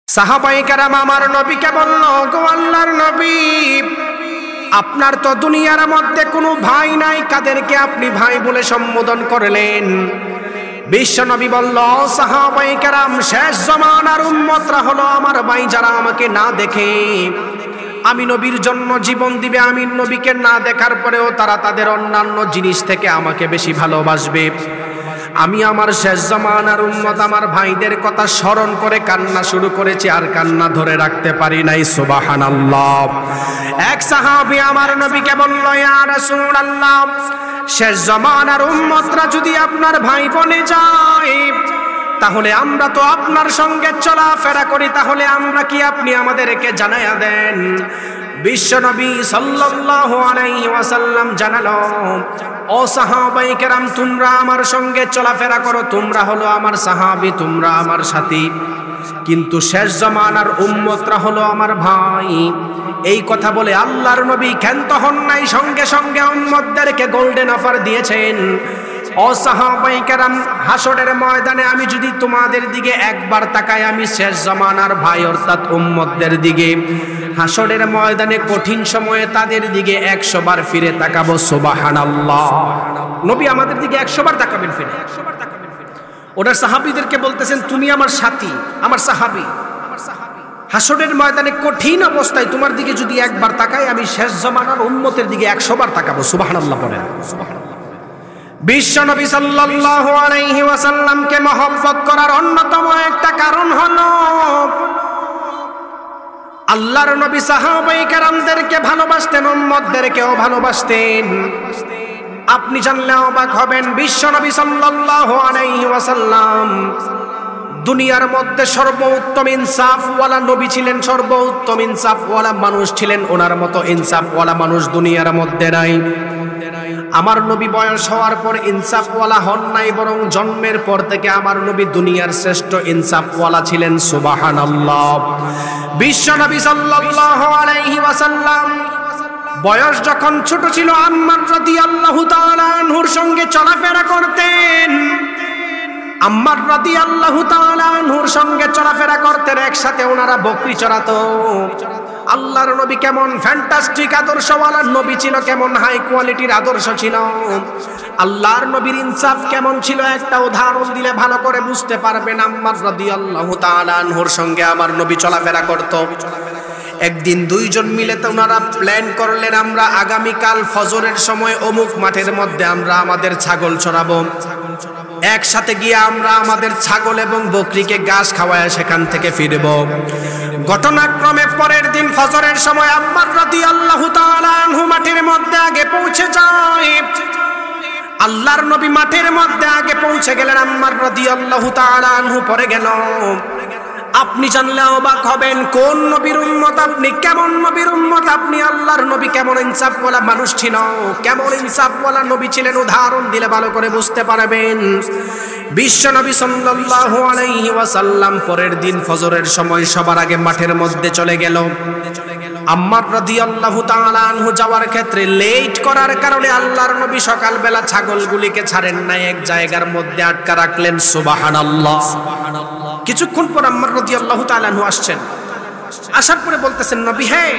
সাহাবায়ে কেরাম আমার নবীকে বলল, গো আল্লাহর নবী, আপনার তো দুনিয়ার মধ্যে কোনো ভাই নাই, কাদেরকে আপনি ভাই বলে সম্বোধন করলেন? বিশ্ব নবী বলল, সাহাবায়ে কেরাম শেষ জামানার উম্মতরা হলো আমার ভাই, যারা আমাকে না দেখে আমি নবীর জন্য জীবন দিবে, আমি নবীকে না দেখার পরেও তারা তাদের অন্যান্য জিনিস থেকে আমাকে বেশি ভালোবাসবে। আমি আমার শেষ জামানার উম্মত আমার ভাইদের কথা স্মরণ করে কান্না শুরু করেছি, আর কান্না ধরে রাখতে পারি নাই। সুবহানাল্লাহ। এক সাহাবী আমার নবীকে বলল, ইয়া রাসূলুল্লাহ, শেষ জামানার উম্মতরা যদি আপনার ভাই বনে যায়, তাহলে আমরা তো আপনার সঙ্গে চলাফেরা করি, তাহলে আমরা কি আপনি আমাদেরকে জানায়া দেন? বিশ্বনবী সাল্লাল্লাহু আলাইহি ওয়াসাল্লাম জানালো, ও সাহাবায়ে কেরাম, তোমরা আমার সঙ্গে চলাফেরা করো, তোমরা হলো আমার সাহাবী, তোমরা আমার সাথী, কিন্তু শেষ জামানার উম্মতরা হলো আমার ভাই। এই কথা বলে আল্লাহর নবী ক্ষান্ত হন নাই, সঙ্গে সঙ্গে উম্মতদেরকে গোল্ডেন অফার দিয়েছেন। ও সাহাবায়ে কেরাম, হাসরের ময়দানে আমি যদি তোমাদের দিকে একবার তাকাই, আমি শেষ জামানার ভাই অর্থাৎ উম্মতদের দিকে, হাসরের ময়দানে কঠিন সময়ে তাদের দিকে 100 বার ফিরে তাকাবো। সুবহানাল্লাহ। নবী আমাদের দিকে 100 বার তাকাবেন ফিরে। ওনার সাহাবীদেরকে বলতেছেন, তুমি আমার সাথী, আমার সাহাবী, হাসরের ময়দানে কঠিন অবস্থায় তোমার দিকে যদি একবার তাকাই, আমি শেষ জামানার উম্মতের দিকে 100 বার তাকাবো। সুবহানাল্লাহ বলেন। বিশ্বনবী সাল্লাল্লাহু আলাইহি ওয়াসাল্লামকে মহব্বত করার অন্যতম একটা কারণ হলো আল্লাহর নবী সাহাবায়ে কেরামদেরকে ভালোবাসতেন, উম্মতদেরকেও ভালোবাসতেন। আপনি জানলে অবাক হবেন, বিশ্বনবী সাল্লাল্লাহু আলাইহি ওয়াসাল্লাম দুনিয়ার মধ্যে সর্বোত্তম ইনসাফওয়ালা নবী ছিলেন, সর্বোত্তম ইনসাফওয়ালা মানুষ ছিলেন। ওনার মতো ইনসাফওয়ালা মানুষ দুনিয়ার মধ্যে নাই। আমার নবী বয়স হওয়ার পর ইনসাফওয়ালা হন নাই, বরং জন্মের পর থেকে আমার নবী দুনিয়ার শ্রেষ্ঠ ইনসাফওয়ালা ছিলেন। সুবহানাল্লাহ। বিশ্বনবী সাল্লাল্লাহু আলাইহি ওয়াসাল্লাম বয়স যখন ছোট ছিল, আম্মার রাদিয়াল্লাহু তাআলা আনহুর সঙ্গে চলাফেরা করতেন। আম্মার রাদিয়াল্লাহু তাআলা আনহুর সঙ্গে চলাফেরা করতেন, একসাথে ওনারা বকরি চড়াতো। আল্লাহর নবী কেমন ফ্যান্টাস্টিক আদর্শওয়ালা নবী ছিল, কেমন হাই কোয়ালিটির আদর্শ ছিল। আল্লাহর নবীর ইনসাফ কেমন ছিল, একটা উদাহরণ দিলে ভালো করে বুঝতে পারবেন। আম্মার রাদিয়াল্লাহু তাআলা আনহুর সঙ্গে আমার নবী চলাফেরা করত। একদিন দুইজন মিলে তো ওনারা প্ল্যান করলেন, আমরা আগামীকাল ফজরের সময় অমুক মাঠের মধ্যে আমরা আমাদের ছাগল চড়াবো। একসাথে গিয়ে আমরা আমাদের ছাগল এবং বকরিকে ঘাস খাওয়ায় সেখান থেকে ফিরব। ঘটনাক্রমে পরের দিন ফজরের সময় আম্মার রাদিয়াল্লাহু তাআলা আনহু মাঠের মধ্যে আগে পৌঁছে যায়। আল্লাহর নবী মাঠের মধ্যে আগে পৌঁছে গেলেন, আম্মার রাদিয়াল্লাহু তাআলা আনহু পরে গেল। আপনি জানলে অবাক হবেন, কোন নবীর উম্মত আপনি, কেমন নবীর উম্মত আপনি। আল্লাহর নবী কেমন ইনসাফওয়ালা মানুষ ছিল, কেমন ইনসাফওয়ালা নবী ছিলেন, উদাহরণ দিলে ভালো করে বুঝতে পারবেন। বিশ্ব নবী সাল্লাল্লাহু আলাইহি ওয়াসাল্লাম পরের দিন ফজরের সময় সবার আগে মাঠের মধ্যে চলে গেল। আম্মার রাদিয়াল্লাহু তাআলা আনহু যাওয়ার ক্ষেত্রে লেট করার কারণে আল্লাহর নবী সকালবেলা ছাগলগুলিকে ছাড়েন নাই, এক জায়গার মধ্যে আটকা রাখলেন। সুবহানাল্লাহ। কিছুক্ষণ পর আম্মার রাদিয়াল্লাহু তাআলা আনহু আসছেন। আসার পরে বলতেছেন, নবী, হ্যাঁ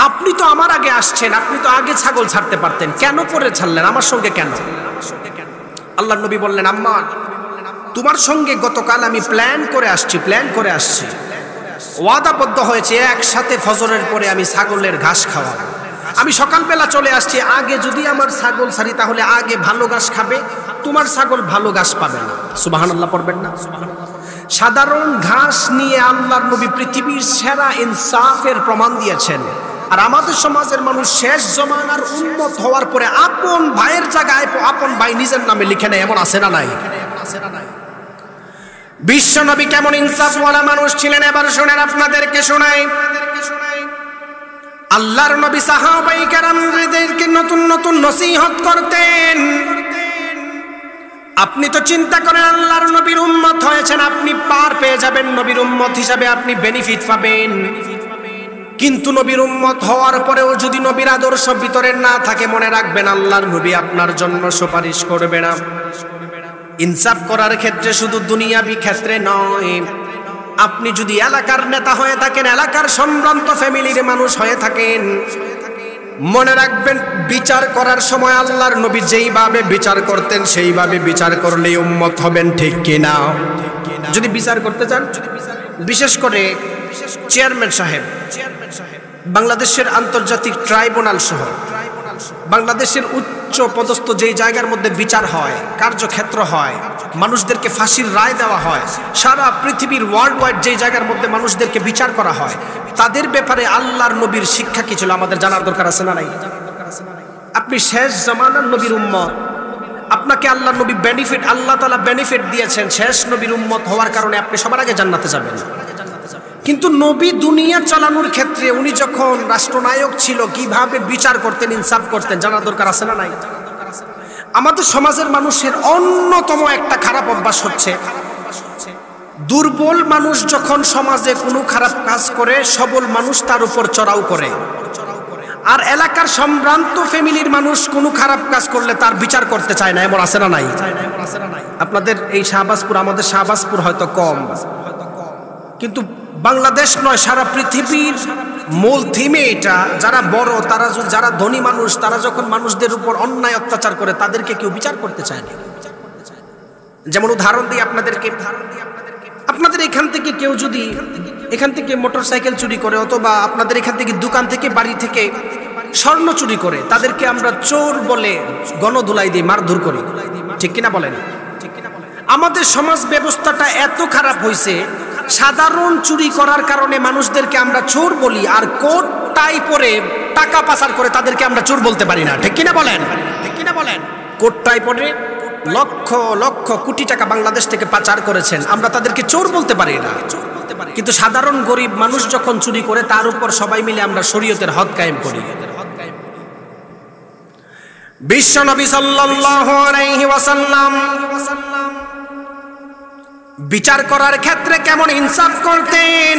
আপনি তো আমার আগে আসছেন, আপনি তো আগে ছাগল ছাড়তে পারতেন, কেন পরে ছাড়লেন, আমার সঙ্গে কেন? আল্লাহর নবী বললেন, আম্মা, তোমার সঙ্গে গতকাল আমি প্ল্যান করে আসছি, ওয়াদাবদ্ধ হয়েছে একসাথে ফজরের পরে আমি ছাগলের ঘাস খাওয়াবো। আমি সকালবেলা চলে আসছি, আগে যদি আমার ছাগল ছাড়ি তাহলে আগে ভালো ঘাস খাবে, তোমার ছাগল ভালো ঘাস পাবে না। সুবহানাল্লাহ পড়বেন না? সাধারণ ঘাস নিয়ে আল্লাহর নবী পৃথিবীর সেরা ইনসাফের প্রমাণ দিয়েছেন। আর আমাদের সমাজের মানুষ শেষ জামানার উম্মত হওয়ার পরে আপন ভাইয়ের জায়গায় আপন ভাই নিজের নামে লিখে নেয়, এমন আছে না নাই? বিশ্ব নবী কেমন ইনসাফওয়ালা মানুষ ছিলেন, এবার শুনেন, আপনাদেরকে শোনাই। আল্লাহর নবী সাহাবায়ে কেরামদেরকে নতুন নতুন নসিহত করতেন। আপনি তো চিন্তা করেন, আল্লাহর নবীর উম্মত হয়েছেন, আপনি পার পেয়ে যাবেন, নবীর উম্মত হিসাবে আপনি বেনিফিট পাবেন। কিন্তু নবীর উম্মত হওয়ার পরেও যদি নবীর আদর্শ ভিতরে না থাকে, মনে রাখবেন আল্লাহর নবী আপনার জন্য সুপারিশ করবে না। ইনসাফ করার ক্ষেত্রে শুধু দুনিয়াবি ক্ষেত্রে নয়, আপনি যদি এলাকার নেতা হয়ে থাকেন, এলাকার সম্ভ্রান্ত ফ্যামিলির মানুষ হয়ে থাকেন, মনে রাখবেন বিচার করার সময় আল্লাহর নবী যেইভাবে বিচার করতেন সেইভাবে বিচার করলেই উম্মত হবেন, ঠিক কিনা? যদি বিচার করতে চান, বিশেষ করে চেয়ারম্যান সাহেব, বাংলাদেশের আন্তর্জাতিক ট্রাইব্যুনাল সহ বাংলাদেশের উচ্চ পদস্থ যেই জায়গার মধ্যে বিচার হয়, কার্যক্ষেত্র হয়, মানুষদেরকে ফাঁসির রায় দেওয়া হয়, সারা পৃথিবীর ওয়ার্ল্ড ওয়াইড যেই জায়গার মধ্যে মানুষদেরকে বিচার করা হয়, তাদের ব্যাপারে আল্লাহর নবীর শিক্ষা কি ছিল আমাদের জানার দরকার আছে না নাই? আপনি শেষ জামানার নবীর উম্মত, আপনাকে আল্লাহর নবী বেনিফিট, আল্লাহ তাআলা বেনিফিট দিয়েছেন, শেষ নবীর উম্মত হওয়ার কারণে আপনি সবার আগে জান্নাতে যাবেন। কিন্তু নবী দুনিয়া চালানোর ক্ষেত্রে উনি যখন রাষ্ট্রনায়ক ছিল, কিভাবে বিচার করতেন, ইনসাফ করতেন, জানার দরকার আছে না নাই? আমাদের সমাজের মানুষের অন্যতম একটা খারাপ অভ্যাস হচ্ছে, দুর্বল মানুষ যখন সমাজে কোনো খারাপ কাজ করে, সবল মানুষ তার উপর চড়াও করে, আর এলাকার সম্ভ্রান্ত ফ্যামিলির মানুষ কোনো খারাপ কাজ করলে তার বিচার করতে চায় না। এমন আছে না নাই? আপনাদের এই শাহবাজপুর, আমাদের শাহবাজপুর হয়তো কম, কিন্তু বাংলাদেশ নয়, সারা পৃথিবীর মূল থিমে এটা। যারা বড়, তারা যারা ধনী মানুষ, তারা যখন মানুষদের উপর অন্যায় অত্যাচার করে তাদেরকে কেউ বিচার করতে চায় না। যেমন উদাহরণ দিই আপনাদেরকে, আপনাদের এখান থেকে কেউ যদি এখান থেকে মোটরসাইকেল চুরি করে, অথবা আপনাদের এখান থেকে দোকান থেকে, বাড়ি থেকে স্বর্ণ চুরি করে, তাদেরকে আমরা চোর বলে গণধুলাই দিই, মারধর করি, ঠিক কিনা বলেন? আমাদের সমাজ ব্যবস্থাটা এত খারাপ হয়েছে, সাধারণ চুরি করার কারণে মানুষদেরকে আমরা চোর বলি, আর কোট টাই পরে টাকা পাচার করে তাদেরকে আমরা চোর বলতে পারি না, ঠিক কিনা বলেন? ঠিক কিনা বলেন? কোট টাই পরে লক্ষ লক্ষ কোটি টাকা বাংলাদেশ থেকে পাচার করেছেন, আমরা তাদেরকে চোর বলতে পারি না। কিন্তু সাধারণ গরিব মানুষ যখন চুরি করে, তার উপর সবাই মিলে আমরা শরীয়তের হদ কায়েম করি। বিশ্বনবী সাল্লাল্লাহু আলাইহি ওয়াসাল্লাম বিচার করার ক্ষেত্রে কেমন ইনসাফ করতেন,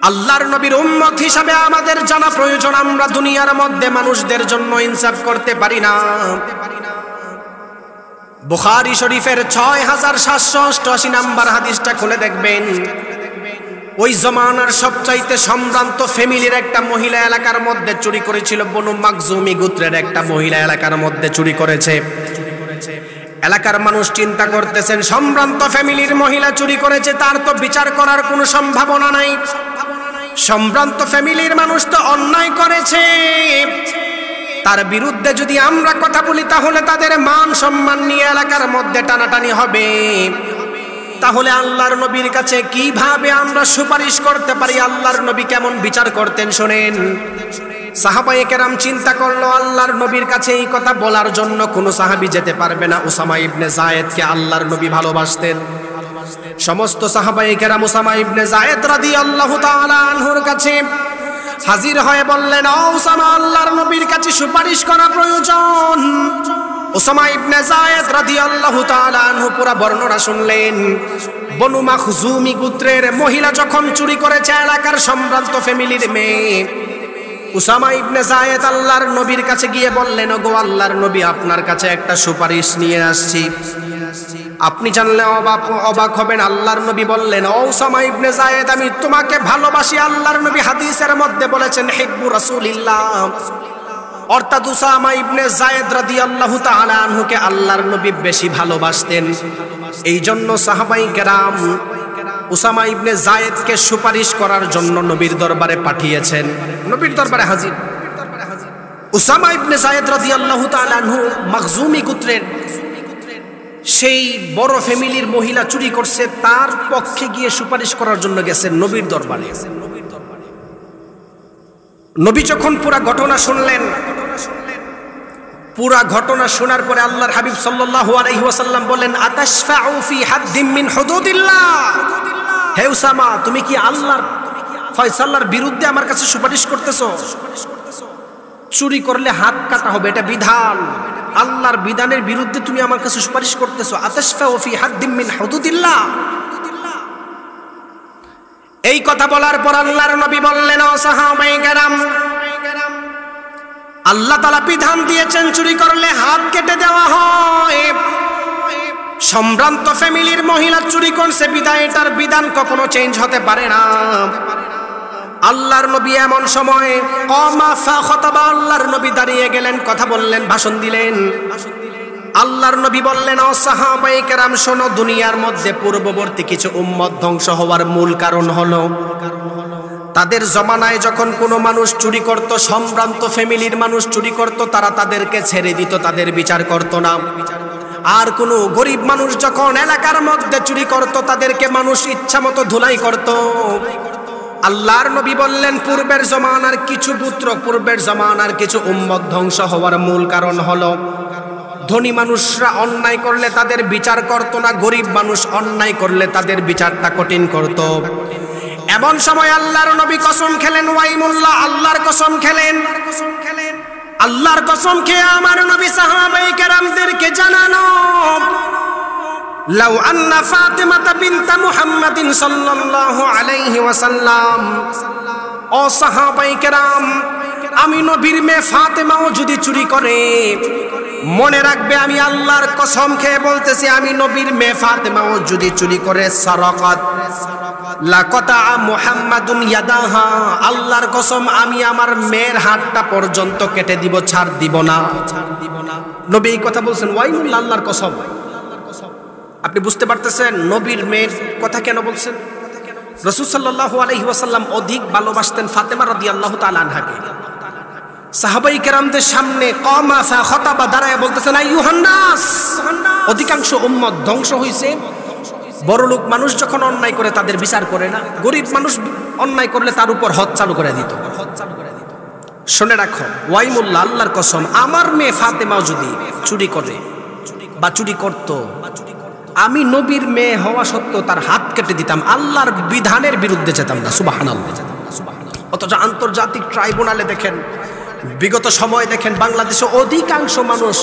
আল্লাহর নবীর উম্মত হিসাবে আমাদের জানা প্রয়োজন। আমরা দুনিয়ার মধ্যে মানুষদের জন্য ইনসাফ করতে পারি না। বুখারী শরীফের ৬৭৮৮ নাম্বার হাদিসটা খুলে দেখবেন। ওই জমানার সবচাইতে সম্ভ্রান্ত ফ্যামিলির একটা মহিলা এলাকার মধ্যে চুরি করেছিল। বনু মাখজুমি গোত্রের একটা মহিলা এলাকার মধ্যে চুরি করেছে। এলাকার মানুষ চিন্তা করতেছেন, সম্ভ্রান্ত ফ্যামিলির মহিলা চুরি করেছে, তার তো বিচার করার কোনো সম্ভাবনা নাই। সম্ভ্রান্ত ফ্যামিলির মানুষ তো অন্যায় করেছে, তার বিরুদ্ধে যদি আমরা কথা বলি তাহলে তাদের মান সম্মান নিয়ে এলাকার মধ্যে টানাটানি হবে। তাহলে আল্লাহর নবীর কাছে কিভাবে আমরা সুপারিশ করতে পারি? আল্লাহর নবী কেমন বিচার করতেন শোনেন। সাহাবায়ে কেরাম চিন্তা করলো, আল্লাহর নবীর কাছে এই কথা বলার জন্য কোনো সাহাবী যেতে পারবে না। উসামা ইবনে যায়েদকে আল্লাহর নবী ভালোবাসতেন। সমস্ত সাহাবায়ে কেরাম উসামা ইবনে যায়েদ রাদিয়াল্লাহু তাআলা আনহুর কাছে হাজির হয়ে বললেন, ও উসামা, আল্লাহর নবীর কাছে সুপারিশ করা প্রয়োজন। উসামা ইবনে যায়েদ রাদিয়াল্লাহু তাআলা আনহু পুরো বর্ণনা শুনলেন। বনু মাখজুমি গোত্রের মহিলা যখন চুরি করেছে, এলাকার সম্ভ্রান্ত ফ্যামিলির মেয়ে, উসামা ইবনে যায়েদ আল্লাহর নবীর কাছে গিয়ে বললেন, ওগো আল্লাহর নবী, আপনার কাছে একটা সুপারিশ নিয়ে আসছি। আপনি জানলে অবাক হবেন। আল্লাহর নবী বললেন, ও উসামা ইবনে যায়েদ, আমি তোমাকে ভালোবাসি। আল্লাহর নবী হাদিসের মধ্যে বলেছেন, হিব্বু রাসূলিল্লাহ, অর্থাৎ উসামা ইবনে যায়েদ রাদিয়াল্লাহু তাআলা আনহুকে আল্লাহর নবী বেশি ভালোবাসতেন। এই জন্য সাহাবায়ে কেরাম উসামা ইবনে যায়েদকে সুপারিশ করার জন্য নবীর দরবারে পাঠিয়েছেন। নবীর দরবারে হাজির উসামা ইবনে যায়েদ রাদিয়াল্লাহু তাআলা আনহু, মাখজুমি গোত্রের সেই বড় ফ্যামিলির মহিলা চুরি করছে, তার পক্ষে গিয়ে সুপারিশ করার জন্য গেছেন নবীর দরবারে। নবী যখন পুরা ঘটনা শুনলেন, পুরা ঘটনা শোনার পরে আল্লাহর হাবিব সাল্লাল্লাহু আলাইহি ওয়াসাল্লাম বলেন, আতাশফাউ ফি হাদ্দিম মিন হুদুদিল্লাহ, হে উসামা, তুমি কি আল্লাহর ফয়সালার বিরুদ্ধে আমার কাছে সুপারিশ করতেছো? চুরি করলে হাত কাটা হবে, এটা বিধান। আল্লাহর বিধানের বিরুদ্ধে তুমি আমার কাছে সুপারিশ করতেছো। আতাশফাউ ফি হাদ্দিম মিন হুদুদিল্লাহ। এই কথা বলার পর আল্লাহর নবী বললেন, ও সাহাবায়ে কেরাম, আল্লাহ তাআলা বিধান দিয়েছেন চুরি করলে হাত কেটে দেওয়া হয়। সম্ভ্রান্ত ফ্যামিলির মহিলা চুরি করছে বিদায় এটার বিধান কখনো চেঞ্জ হতে পারে না। আল্লাহর নবী এমন সময় কমা ফা খতাবা, আল্লাহর নবী দাঁড়িয়ে গেলেন, কথা বললেন, ভাষণ দিলেন। আল্লাহর নবী বললেন, ও সাহাবায়ে কেরাম শোনো, দুনিয়ার মধ্যে পূর্ববর্তী কিছু উম্মত ধ্বংস হওয়ার মূল কারণ হলো তাদের জমানায় যখন কোনো মানুষ চুরি করত, সম্ভ্রান্ত ফ্যামিলির মানুষ চুরি করত, তারা তাদেরকে ছেড়ে দিত, তাদের বিচার করত না। আর কোনো গরিব মানুষ যখন এলাকার মধ্যে চুরি করত, তাদেরকে মানুষ ইচ্ছামতো ধুলাই করত। আল্লাহর নবী বললেন, পূর্বের জমানার কিছু পুত্র, পূর্বের জমানার কিছু উম্মত ধ্বংস হওয়ার মূল কারণ হলো ধনী মানুষরা অন্যায় করলে তাদের বিচার করত না, গরিব মানুষ অন্যায় করলে তাদের বিচারটা কঠিন করত। এমন সময় আল্লাহর নবী কসম খেলেন, ওয়াইমুল্লাহ, আল্লাহর কসম খেলেন, আল্লাহর কসম খেয়ে আমার নবী সাহাবায়ে কেরামদেরকে জানানো, লাউ আন্না ফাতিমাতা বিনতা মুহাম্মাদিন সাল্লাল্লাহু আলাইহি ওয়াসাল্লাম, ও সাহাবায়ে কেরাম, আমি নবীর মেয়ে ফাতেমাও যদি চুরি করে, মনে রাখবে আমি আল্লাহর কসম খেয়ে বলতেছি, আমি নবীর মেয়ে ফাতেমাও যদি চুরি করে, সারাকাত লাকাতা মুহাম্মাদুন ইয়াদাহা, আল্লাহর কসম আমি আমার মেয়ের হাতটা পর্যন্ত কেটে দিব, ছাড় দিব না। নবী এই কথা বলছেন, ওয়াইমুল্লাহ, আল্লাহর কসম। আপনি বুঝতে পারতেছেন নবীর মেয়ের কথা কেন বলছেন? রাসূল সাল্লাল্লাহু আলাইহি ওয়াসাল্লাম অধিক ভালোবাসতেন ফাতেমা রাদিয়াল্লাহু তাআলা আনহাকে। সাহাবায়ে কেরামদের সামনে কমা ফা খতাবা দাঁড়ায় বলতেছেন, আইয়ুহান নাস, অধিকাংশ উম্মত ধ্বংস হইছে। বড়লোক মানুষ যখন অন্যায় করে তাদের বিচার করে না, গরিব মানুষ অন্যায় করলে তার উপর হদ চালু করে দিত। শুনে রাখো, ওয়াইমুল্লাহ, আল্লাহর কসম, আমার মেয়ে ফাতেমাও যদি চুরি করে বা চুরি করত, আমি নবীর মেয়ে হওয়া সত্ত্বেও তার হাত কেটে দিতাম, আল্লাহর বিধানের বিরুদ্ধে যেতাম না। সুবহানাল্লাহ। অথচ আন্তর্জাতিক ট্রাইব্যুনালে দেখেন, বিগত সময় দেখেন, বাংলাদেশে অধিকাংশ মানুষ,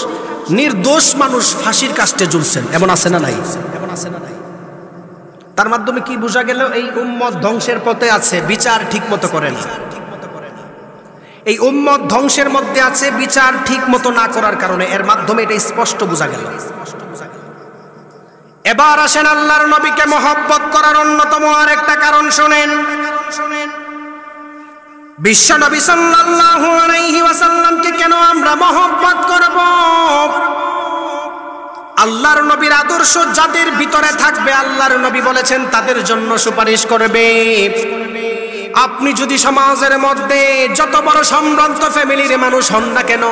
নির্দোষ মানুষ ফাঁসির কাস্টে ঝুলছেন। এমন আছে না নাই? তার মাধ্যমে কি বোঝা গেল? এই উম্মত ধ্বংসের পথে আছে, বিচার ঠিক মতো করে না। এই উম্মত ধ্বংসের মধ্যে আছে বিচার ঠিক মতো না করার কারণে। এর মাধ্যমে এটা স্পষ্ট বোঝা গেল। এবার আসেন আল্লাহর নবীকে মহব্বত করার অন্যতম আরেকটা কারণ শুনেন। বিশ্ব নবী সাল্লাল্লাহু আলাইহি ওয়াসাল্লামকে কেন আমরা মহব্বত করব? আল্লাহর নবীর আদর্শ যাদের ভিতরে থাকবে, আল্লাহর নবী বলেছেন তাদের জন্য সুপারিশ করবে। আপনি যদি সমাজের মধ্যে যত বড় সম্ভ্রান্ত ফ্যামিলির মানুষ হন না কেন,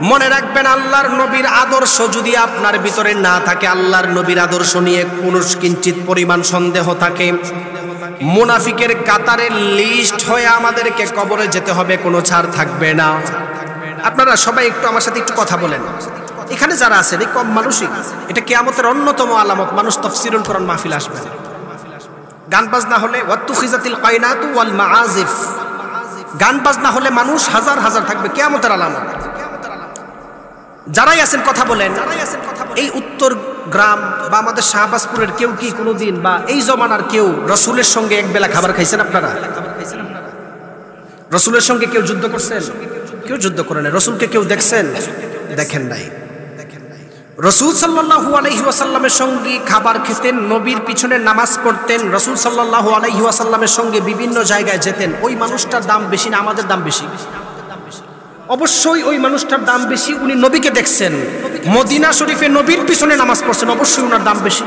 মনে রাখবেন আল্লাহর নবীর আদর্শ যদি আপনার ভিতরে না থাকে, আল্লাহর নবীর আদর্শ নিয়ে কোন কিঞ্চিত পরিমাণ সন্দেহ থাকে, মুনাফিকের কাতারের লিস্ট হয়ে আমাদেরকে কবরে যেতে হবে, কোনো ছাড় থাকবে না। আপনারা সবাই একটু আমার সাথে একটু কথা বলেন। এখানে যারা আছেন এই কম মানুষই, এটা কিয়ামতের অন্যতম আলামত। মানুষ তাফসীরুল কোরআন মাহফিল আসবে, গান বাজনা হলে ওয়াতুখিজাতিল কায়নাতু ওয়াল মাআজিফ, গান বাজনা হলে মানুষ হাজার হাজার থাকবে, কিয়ামতের আলামত। যারাই আছেন কথা বলেন। এই উত্তর গ্রাম বা আমাদের শাহবাজপুরের কেউ কি কোনোদিন বা এই জমানার কেউ রসুলের সঙ্গে এক বেলা খাবার খাইছেন? আপনারা রসুলের সঙ্গে কেউ যুদ্ধ করছেন? কেউ যুদ্ধ করে নাই। রসুলকে কেউ দেখছেন? দেখেন নাই। রসুল সাল্লাল্লাহু আলাইহি ওয়াসাল্লামের সঙ্গে খাবার খেতেন, নবীর পিছনে নামাজ পড়তেন, রসুল সাল্লাল্লাহু আলাইহি ওয়াসাল্লামের সঙ্গে বিভিন্ন জায়গায় যেতেন। ওই মানুষটার দাম বেশি না আমাদের দাম বেশি? অবশ্যই ওই মানুষটার দাম বেশি। উনি নবীকে দেখছেন, মদিনা শরীফে নবীর পিছনে নামাজ পড়ছেন, অবশ্যই ওনার দাম বেশি।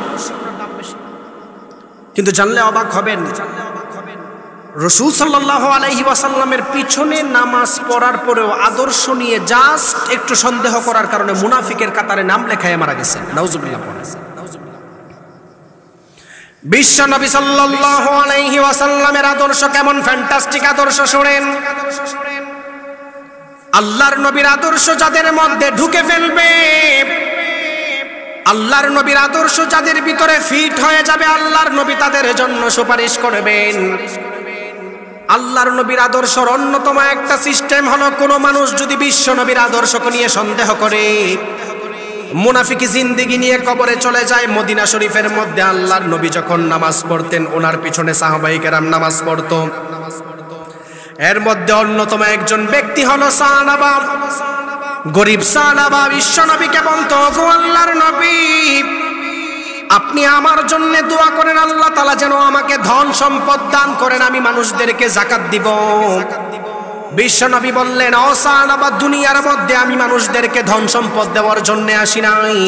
কিন্তু জানলে অবাক হবেন, রসুল সাল্লাল্লাহু আলাইহি ওয়াসাল্লামের পিছনে নামাজ পড়ার পরেও আদর্শ নিয়ে জাস্ট একটু সন্দেহ করার কারণে মুনাফিকের কাতারে নাম লেখায় মারা গেছেন। নাউজুবিল্লাহ। বিশ্ব নবী সাল্লাল্লাহু আলাইহি ওয়াসাল্লামের আদর্শ কেমন ফ্যান্টাস্টিক আদর্শ শুনেন। আল্লাহর নবীর আদর্শ যাদের মধ্যে ঢুকে ফেলবে, আল্লাহর নবীর আদর্শ যাদের ভিতরে ফিট হয়ে যাবে, আল্লাহর নবী তাদের জন্য সুপারিশ করবেন। আল্লাহর নবীর আদর্শের অন্যতম একটা সিস্টেম হলো, কোন মানুষ যদি বিশ্ব নবীর আদর্শকে নিয়ে সন্দেহ করে, মুনাফিকি জিন্দেগি নিয়ে কবরে চলে যায়। মদিনা শরীফের মধ্যে আল্লাহর নবী যখন নামাজ পড়তেন, ওনার পিছনে সাহাবায়ে কেরাম নামাজ পড়তো। এর মধ্যে অন্যতম একজন ব্যক্তি হলো সাহাবা। গরিব সাহাবা বিশ্ব নবীকে বলতো, গো আল্লাহর নবী, আপনি আমার জন্য দোয়া করেন, আল্লাহ তাআলা যেন আমাকে ধন সম্পদ দান করেন, আমি মানুষদেরকে যাকাত দিব। বিশ্ব নবী বললেন, ও সাহাবা, দুনিয়ার মধ্যে আমি মানুষদেরকে ধন সম্পদ দেওয়ার জন্য আসি নাই,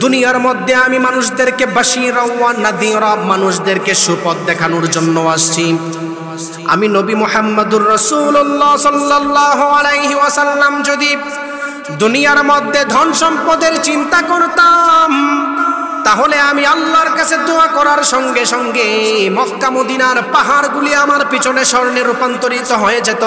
দুনিয়ার মধ্যে আমি মানুষদেরকে বাশীরা ওয়া নাযীরা, মানুষদেরকে সুপথ দেখানোর জন্য আসছি। আমি নবী মুহাম্মদুর রাসূলুল্লাহ সাল্লাল্লাহু আলাইহি ওয়াসাল্লাম যদি দুনিয়ার মধ্যে ধন সম্পদের চিন্তা করতাম, তাহলে আমি আল্লাহর কাছে দোয়া করার সঙ্গে সঙ্গে মক্কা মদিনার পাহাড়গুলি আমার পিছনে স্বর্ণে রূপান্তরিত হয়ে যেত।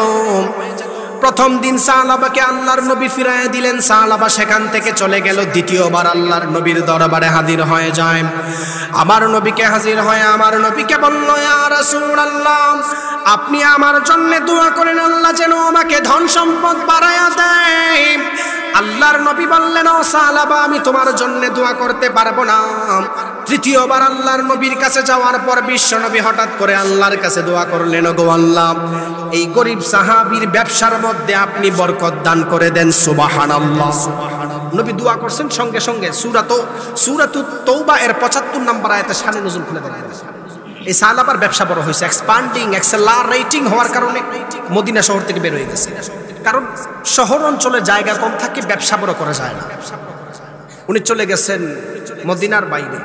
প্রথম দিন সাহাবাকে আল্লাহর নবী ফিরায় দিলেন, সাহাবা সেখান থেকে চলে গেল। দ্বিতীয়বার আল্লাহর নবীর দরবারে হাজির হয়ে যায়। আমার নবীকে হাজির হয়ে আমার নবীকে বলল, ইয়া রাসূলুল্লাহ, আপনি আমার জন্য দোয়া করেন, আল্লাহ যেন আমাকে ধন সম্পদ বাড়ায়া দেয়। আল্লাহর নবী বললেন, ও সাহাবা, আমি তোমার জন্য দোয়া করতে পারবো না। তৃতীয়বার আল্লাহর নবীর কাছে যাওয়ার পর বিশ্ব নবী হঠাৎ করে আল্লাহর কাছে দোয়া করলেন, গো আল্লাহ, এই গরিব সাহাবীর ব্যবসার মধ্যে আপনি বরকত দান করে দেন। সুবহানাল্লাহ। নবী দোয়া করছেন, সঙ্গে সঙ্গে সূরাতুত তাওবা এর ৭৫ নম্বর আয়াতে শানে নুজুল খুলে দেখবেন। এই সাহাবার ব্যবসা বড় হয়েছে, এক্সপান্ডিং, অ্যাক্সেলারেটিং হওয়ার কারণে মদিনা শহর থেকে বের হয়ে গেছে। কারণ শহর অঞ্চলে জায়গা কম থাকে, ব্যবসা বড় করা যায় না। উনি চলে গেছেন মদিনার বাইরে,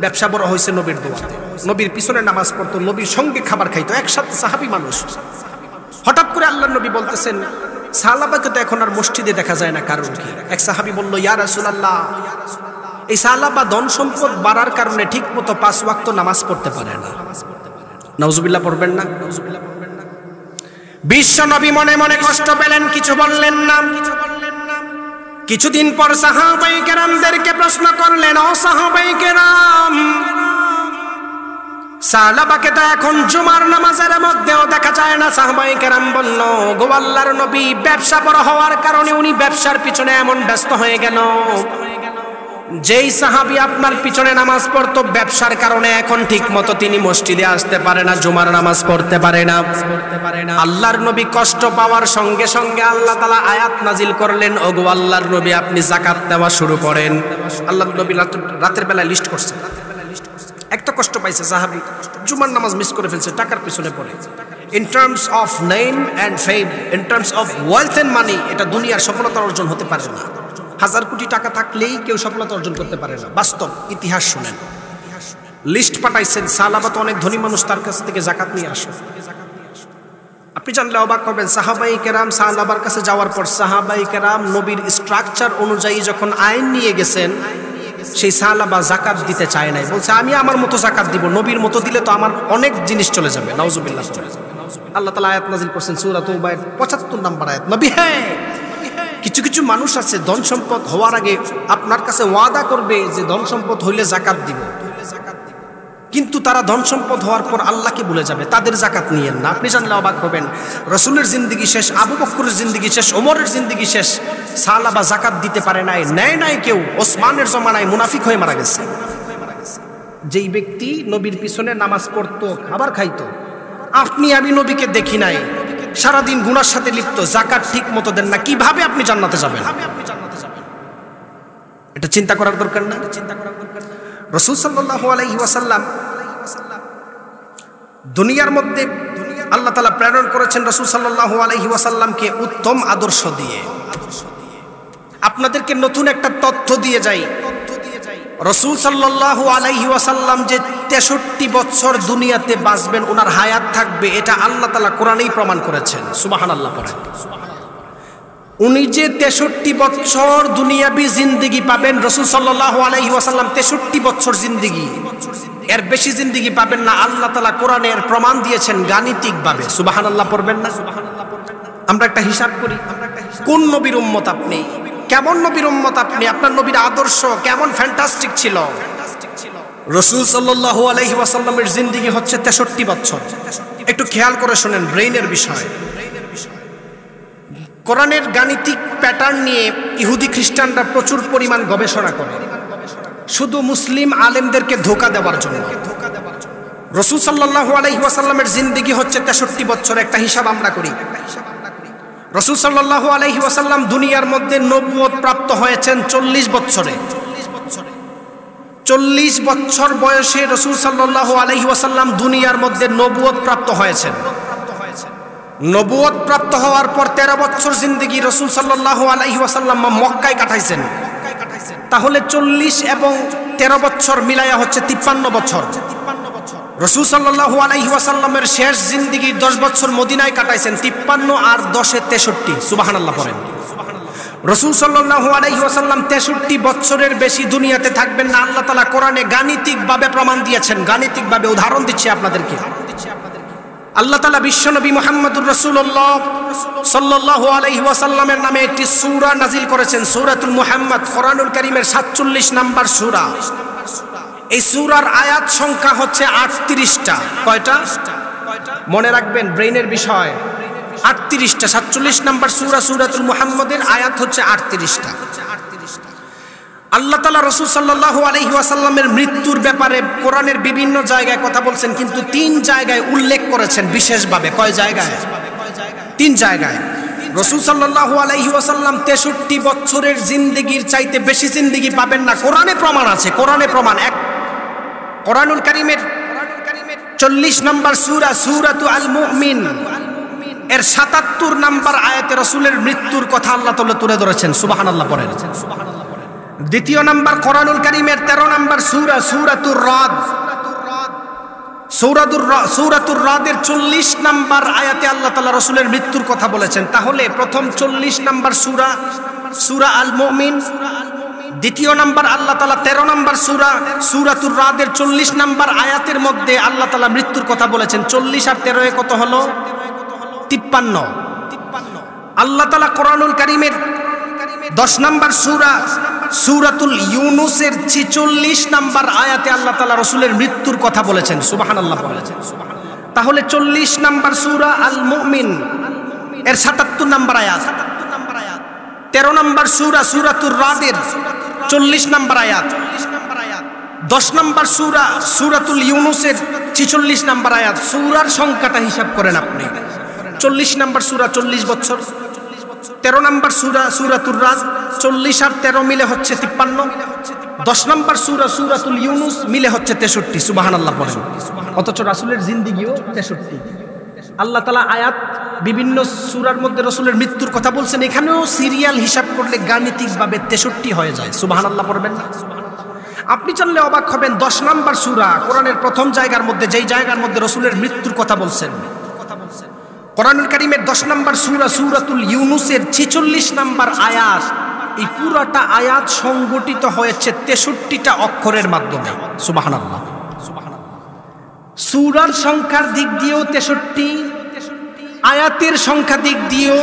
ব্যবসা বড় হয়েছে নবীর দোয়াতে। নবীর পিছনে নামাজ পড়তো, নবীর সঙ্গে খাবার খাইতো, একসাথে সাহাবী মানুষ। হঠাৎ করে আল্লাহর নবী বলতেছেন, সাহাবাকে তো এখন আর মসজিদে দেখা যায় না, কারণ কি? এক সাহাবী বলল, ইয়া রাসূলুল্লাহ, এই সাহাবা ধন সম্পদ বাড়ার কারণে ঠিক মতো 5 ওয়াক্ত নামাজ পড়তে পারে না। নাউজুবিল্লাহ পড়বেন না? বিশ্ব নবী মনে মনে কষ্ট পেলেন, কিছু বললেন না। কিছুদিন পর সাহাবায়ে কেরামদেরকে প্রশ্ন করলেন, ও সাহাবায়ে কেরাম, সাহাবাকে তো এখন জুমার নামাজের মধ্যেও দেখা যায় না। সাহাবায়ে কেরাম বলল, গো আল্লাহর নবী, ব্যবসা বড় হওয়ার কারণে উনি ব্যবসার পিছনে এমন ব্যস্ত হয়ে গেল। যেই সাহাবী আপনার পিছনে নামাজ পড়তো, ব্যবসার কারণে এখন ঠিক মতো তিনি মসজিদে আসতে পারে না, জুমার নামাজ পড়তে পারে না। আল্লাহর নবী কষ্ট পাওয়ার সঙ্গে সঙ্গে আল্লাহ তাআলা আয়াত নাজিল করলেন, ওগো আল্লাহর নবী, আপনি যাকাত দেওয়া শুরু করেন। আল্লাহর নবী রাতের বেলা লিস্ট করছেন। একটা কষ্ট পাইছে সাহাবী, জুমার নামাজ মিস করে ফেলছে, টাকার পিছনে পড়ে। In terms of name and fame, in terms of wealth and money, এটা দুনিয়ার সফলতা অর্জন হতে পারে না। 1000 কোটি টাকা থাকলেই কেউ সফলতা অর্জন করতে পারে না, বাস্তব ইতিহাস শুনেন। লিস্ট পাঠাইছেন, সাহাবা তো অনেক ধনী মানুষ, তার কাছ থেকে যাকাত নিয়ে আসে। আপনি জানলে অবাক হবেন, সাহাবায়ে কেরাম সাহাবার কাছে যাওয়ার পর সাহাবায়ে কেরাম নবীর স্ট্রাকচার অনুযায়ী যখন আইন নিয়ে গেছেন, সেই সাহাবা যাকাত দিতে চায় নাই। বলছে, আমি আমার মতো যাকাত দিব, নবীর মতো দিলে তো আমার অনেক জিনিস চলে যাবে। নাউজুবিল্লাহ। আল্লাহ তাআলা আয়াত নাযিল করেছেন সূরা তাওবার ৭৫ নম্বর আয়াত, নবী, হ্যাঁ, কিছু কিছু মানুষ আছে ধন সম্পদ হওয়ার আগে আপনার কাছে ওয়াদা করবে যে ধন সম্পদ হইলে যাকাত দিব, কিন্তু তারা ধন সম্পদ হওয়ার পর আল্লাহকে ভুলে যাবে, তাদের যাকাত নিয়েন না। আপনি জানলে অবাক হবেন, রাসূলের জিন্দেগি শেষ, আবু বকরের জিন্দেগি শেষ, ওমরের জিন্দেগি শেষ, সাহাবা যাকাত দিতে পারে নাই, নেয় নাই কেউ। ওসমানের জমানায় মুনাফিক হয়ে মারা গেছে। যেই ব্যক্তি নবীর পিছনে নামাজ পড়তো, খাবার খাইতো, আপনি আমি নবীকে দেখি নাই, সারাদিন গুনার সাথে লিপ্ত, যাকাত ঠিক মতো দেন না, কিভাবে আপনি জান্নাতে যাবেন? এটা চিন্তা করার দরকার না? রাসূল সাল্লাল্লাহু আলাইহি ওয়াসাল্লাম দুনিয়ার মধ্যে আল্লাহ তাআলা প্রেরণ করেছেন রাসূল সাল্লাল্লাহু আলাইহি ওয়াসাল্লামকে উত্তম আদর্শ দিয়ে। আপনাদেরকে নতুন একটা তথ্য দিয়ে যাই, রাসূল সাল্লাল্লাহু আলাইহি ওয়াসাল্লাম যে 63 বছর দুনিয়াতে বাঁচবেন, ওনার হায়াত থাকবে, এটা আল্লাহ তাআলা কোরআনেই প্রমাণ করেছেন। সুবহানাল্লাহ পড়েন। উনি যে 63 বছর দুনিয়াবি জিন্দেগি পাবেন, রাসূল সাল্লাল্লাহু আলাইহি ওয়াসাল্লাম 63 বছর জিন্দেগি, এর বেশি জিন্দেগি পাবেন না। আল্লাহ তাআলা কোরআনের প্রমাণ দিয়েছেন গাণিতিকভাবে। সুবহানাল্লাহ পড়বেন না? আমরা একটা হিসাব করি, কোন নবীর উম্মত আপনি, কেমন নবীর উম্মত আপনি, আপনার নবীর আদর্শ কেমন ফ্যান্টাস্টিক ছিল। রাসূল সাল্লাল্লাহু আলাইহি ওয়াসাল্লামের জিন্দেগি হচ্ছে 63 বছর। একটু খেয়াল করে শুনেন, ব্রেইনের বিষয়। কোরআনের গাণিতিক প্যাটার্ন নিয়ে ইহুদি খ্রিস্টানরা প্রচুর পরিমাণ গবেষণা করে, শুধু মুসলিম আলেমদেরকে ধোঁকা দেওয়ার জন্য। রাসূল সাল্লাল্লাহু আলাইহি ওয়াসাল্লামের জিন্দেগি হচ্ছে 63 বছর। একটা হিসাব আমরা করি, রাসূল সাল্লাল্লাহু আলাইহি ওয়াসাল্লাম দুনিয়ার মধ্যে নবুয়ত প্রাপ্ত হয়েছেন 40 বছরে। 40 বছর বয়সে রাসূল সাল্লাল্লাহু আলাইহি ওয়াসাল্লাম দুনিয়ার মধ্যে নবুয়ত প্রাপ্ত হয়েছেন। নবুয়ত প্রাপ্ত হওয়ার পর 13 বছর জিন্দেগি রাসূল সাল্লাল্লাহু আলাইহি ওয়াসাল্লাম মক্কায় কাটাইছেন। তাহলে 40 এবং 13 বছর মিলায়া হচ্ছে 53 বছর। রাসূল সাল্লাল্লাহু আলাইহি ওয়াসাল্লামের শেষ জিন্দেগি 10 বছর মদিনায় কাটাইছেন। 53 আর 10 এ 63, সুবহানাল্লাহ পড়েন। রাসূল সাল্লাল্লাহু আলাইহি ওয়াসাল্লাম 63 বছরের বেশি দুনিয়াতে থাকবেন না। আল্লাহ তাআলা কোরআনে গাণিতিকভাবে প্রমাণ দিয়েছেন, গাণিতিকভাবে উদাহরণ দিচ্ছি আপনাদেরকে। আল্লাহ তাআলা বিশ্বনবী মুহাম্মদুর রাসূলুল্লাহ সাল্লাল্লাহু আলাইহি ওয়াসাল্লামের নামে একটি সূরা নাজিল করেছেন, সূরাতুল মুহাম্মদ, কোরআনুল কারীমের 47 নাম্বার সূরা। এই সূরার আয়াত সংখ্যা হচ্ছে 38টা। কয়টা? মনে রাখবেন, ব্রেইনের বিষয়। 38টা। 47 নাম্বার সূরা, সূরাতুল মুহাম্মদের আয়াত হচ্ছে 38টা। আল্লাহ তাআলা রাসূল সাল্লাল্লাহু আলাইহি ওয়াসাল্লামের মৃত্যুর ব্যাপারে কোরআনের বিভিন্ন জায়গায় কথা বলছেন, কিন্তু 3 জায়গায় উল্লেখ করেছেন বিশেষভাবে। কয় জায়গায়? 3 জায়গায়। রাসূল সাল্লাল্লাহু আলাইহি ওয়াসাল্লাম 63 বছরের জিন্দেগির চাইতে বেশি জিন্দেগি পাবেন না। কোরআনে প্রমাণ আছে, কোরআনে প্রমাণ। কোরআনুল কারীমের 40 নাম্বার সূরা, সূরাতু আল মুমিন এর 77 নাম্বার আয়াতে রাসূলের মৃত্যুর কথা আল্লাহ তাআলা তুলে ধরেছেন, সুবহানাল্লাহ পড়েন। দ্বিতীয় নাম্বার কোরআনুল কারীমের 13 নাম্বার সূরা, সূরাতুর রাদ। সূরাতুর রাদের 40 নাম্বার আয়াতে আল্লাহ তাআলা রাসূলের মৃত্যুর কথা বলেছেন। তাহলে প্রথম 40 নাম্বার সূরা, সূরা আল মুমিন। দ্বিতীয় নাম্বার আল্লাহ তাআলা 13 নাম্বার সূরা, সূরাতুর রাদের 40 নাম্বার আয়াতের মধ্যে আল্লাহ তাআলা মৃত্যুর কথা বলেছেন। 40 আর 13 এ কত হলো? 53। আল্লাহ তাআলা কোরআনুল কারীমের 10 নাম্বার সূরা, সূরাতুল ইউনুসের 46 নাম্বার আয়াতে আল্লাহ তাআলা রাসূলের মৃত্যুর কথা বলেছেন, সুবহানাল্লাহ বলেছেন। তাহলে 40 নাম্বার সূরা আল মুমিন এর 77 নাম্বার আয়াত, 13 নাম্বার সূরা, সূরাতুর রাদের 40 নাম্বার আয়াত, 10 নাম্বার সূরা, সূরাতুল ইউনুসের 46 নাম্বার আয়াত। সূরার সংখ্যাটা হিসাব করেন আপনি। 40 নাম্বার সূরা 40 বছর, 13 নাম্বার সূরা, সূরাতুর রাদ, 40 আর 13 মিলে হচ্ছে 53, 10 নাম্বার সূরা, সূরাতুল ইউনুস মিলে হচ্ছে 63, সুবহানাল্লাহ পড়েন। অথচ রাসূলের জিন্দেগিও 63। আল্লাহ তাআলা আয়াত বিভিন্ন সূরার মধ্যে রাসূলের মৃত্যুর কথা বলছেন, এখানেও সিরিয়াল হিসাব করলে গাণিতিকভাবে 63 হয়ে যায়, সুবহানাল্লাহ পড়বেন না? আপনি জানলে অবাক হবেন, 10 নাম্বার সূরা কোরআনের প্রথম জায়গার মধ্যে, যেই জায়গার মধ্যে রাসূলের মৃত্যুর কথা বলছেন, কোরআনুল কারীমের 10 নাম্বার সূরা, সূরাতুল ইউনুসের 46 নাম্বার আয়াত। এই পুরোটা আয়াত সংগঠিত হয়েছে 63টা অক্ষরের মাধ্যমে, সুবহানাল্লাহ। সূরার সংখ্যার দিক দিয়েও 63, আয়াতের সংখ্যা দিক দিয়েও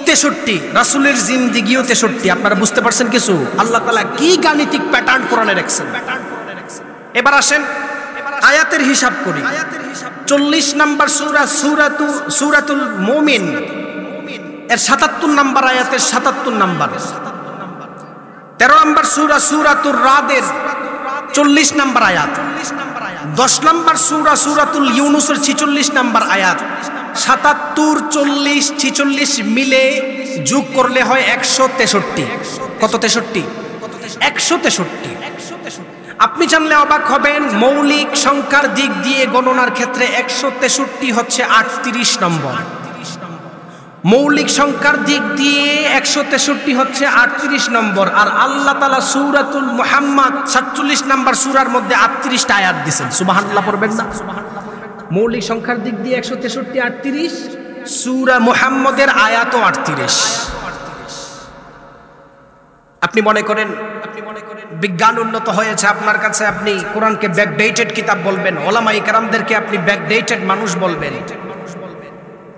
63, রাসূলের জিন্দেগিও 63। আপনারা বুঝতে পারছেন কিছু? আল্লাহ তাআলা কি গাণিতিক প্যাটার্ন কোরআনে রাখছেন। এবার আসেন আয়াতের হিসাব করি। 40 নাম্বার সূরা, সূরাতুল মুমিন এর 77 নাম্বার আয়াতের 77 নাম্বার। 13 নাম্বার সূরা, সূরাতুর রাদের 40 নাম্বার আয়াত। 10 নাম্বার সূরা, সূরাতুল ইউনুসের 46 নাম্বার আয়াত। 77, 40, 46 মিলে যোগ করলে হয় 163। কত? 63। 163। আপনি জানলে অবাক হবেন, মৌলিক সংখ্যার দিক দিয়ে গণনার ক্ষেত্রে 163 হচ্ছে 38 নম্বর। মৌলিক সংখ্যার দিক দিয়ে 163 হচ্ছে 38 নম্বর। আর আল্লাহ তাআলা সূরাতুল মুহাম্মদ 47 নাম্বার সূরার মধ্যে 38টা আয়াত দিয়েছেন, সুবহানাল্লাহ পড়বেন না? মৌলিক সংখ্যার দিক দিয়ে 163, 38, সূরা মুহাম্মদের আয়াতও 38। আপনি মনে করেন বিজ্ঞান উন্নত হয়েছে আপনার কাছে, আপনি কোরআনকে ব্যাকডেটেড কিতাব বলবেন, ওলামায়ে কেরামদেরকে আপনি ব্যাকডেটেড মানুষ বলবেন।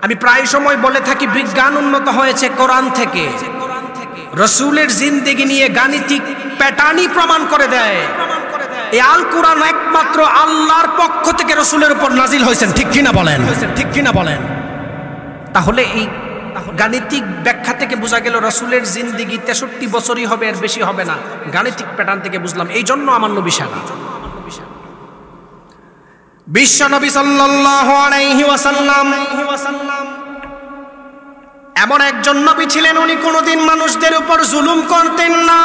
আমি প্রায় সময় বলে থাকি, বিজ্ঞান উন্নত হয়েছে কোরআন থেকে। রাসূলের জিন্দেগি নিয়ে গাণিতিক প্যাটার্নই প্রমাণ করে দেয় এই আল কোরআন একমাত্র আল্লাহর পক্ষ থেকে রাসূলের উপর নাজিল হয়েছেন। ঠিক কিনা বলেন? ঠিক কিনা বলেন? তাহলে এই গাণিতিক ব্যাখ্যা থেকে বোঝা গেল রাসূলের জিন্দেগি 63 বছরই হবে, এর বেশি হবে না। গাণিতিক প্যাটার্ন থেকে বুঝলাম, এই জন্য আমার নবী সানা। বিশ্ব নবী সাল্লাল্লাহু আলাইহি ওয়াসাল্লাম এমন একজন নবী ছিলেন, উনি কোনোদিন মানুষদের উপর জুলুম করতেন না।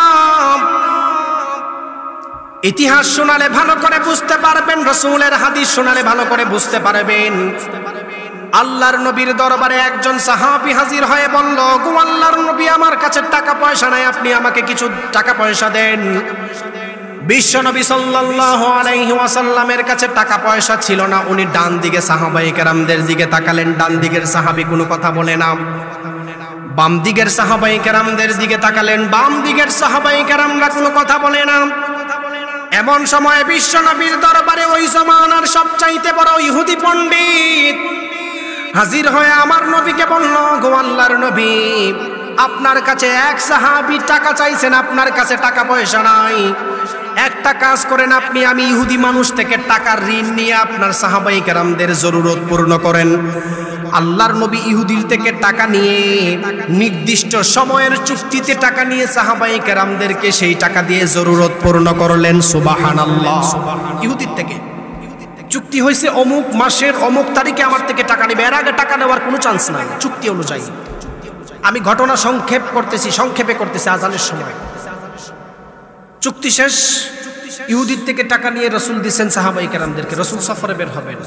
ইতিহাস শোনালে ভালো করে বুঝতে পারবেন, রাসূলের হাদিস শোনালে ভালো করে বুঝতে পারবেন। আল্লাহর নবীর দরবারে একজন সাহাবী হাজির হয়ে বলল, গো আল্লাহর নবী, আমার কাছে টাকা পয়সা নাই, আপনি আমাকে কিছু টাকা পয়সা দেন। বিশ্ব নবী সাল্লাল্লাহু আলাইহি ওয়াসাল্লামের কাছে টাকা পয়সা ছিল না। উনি ডান দিকে সাহাবায়ে কেরামদের দিকে তাকালেন, ডান দিকের সাহাবী কোনো কথা বলে না। বাম দিকের সাহাবায়ে কেরামদের দিকে তাকালেন, বাম দিকের সাহাবায়ে কেরামরা কোনো কথা বলে না। এমন সময় বিশ্ব নবীর দরবারে ওই জামানার সবচাইতে বড় ইহুদি পণ্ডিত হাজির হয়ে আমার নবীকে বলল, গো আল্লাহর নবী, আপনার কাছে এক সাহাবী টাকা চাইছেন, আপনার কাছে টাকা পয়সা নাই। একটা কাজ করেন, আপনি আমি ইহুদি মানুষ থেকে টাকার ঋণ নিয়ে আপনার সাহাবায়ে কেরামদের জরুরত পূর্ণ করেন। আল্লাহর নবী ইহুদির থেকে টাকা নিয়ে নির্দিষ্ট সময়ের চুক্তিতে টাকা নিয়ে সাহাবায়ে কেরামদেরকে সেই টাকা দিয়ে জরুরত পূর্ণ করলেন। সুবহানাল্লাহ। ইহুদির থেকে চুক্তি হয়েছে, অমুক মাসের অমুক তারিখে আমার থেকে টাকা নেবে, এর আগে টাকা নেওয়ার কোনো চান্স নাই চুক্তি অনুযায়ী। আমি ঘটনা সংক্ষেপে করতেছি আজানের সময়। চুক্তি শেষ, ইহুদির থেকে টাকা নিয়ে রাসূল দিয়েছেন সাহাবায়ে কেরামদেরকে। রাসূল সফরে বের হবেন,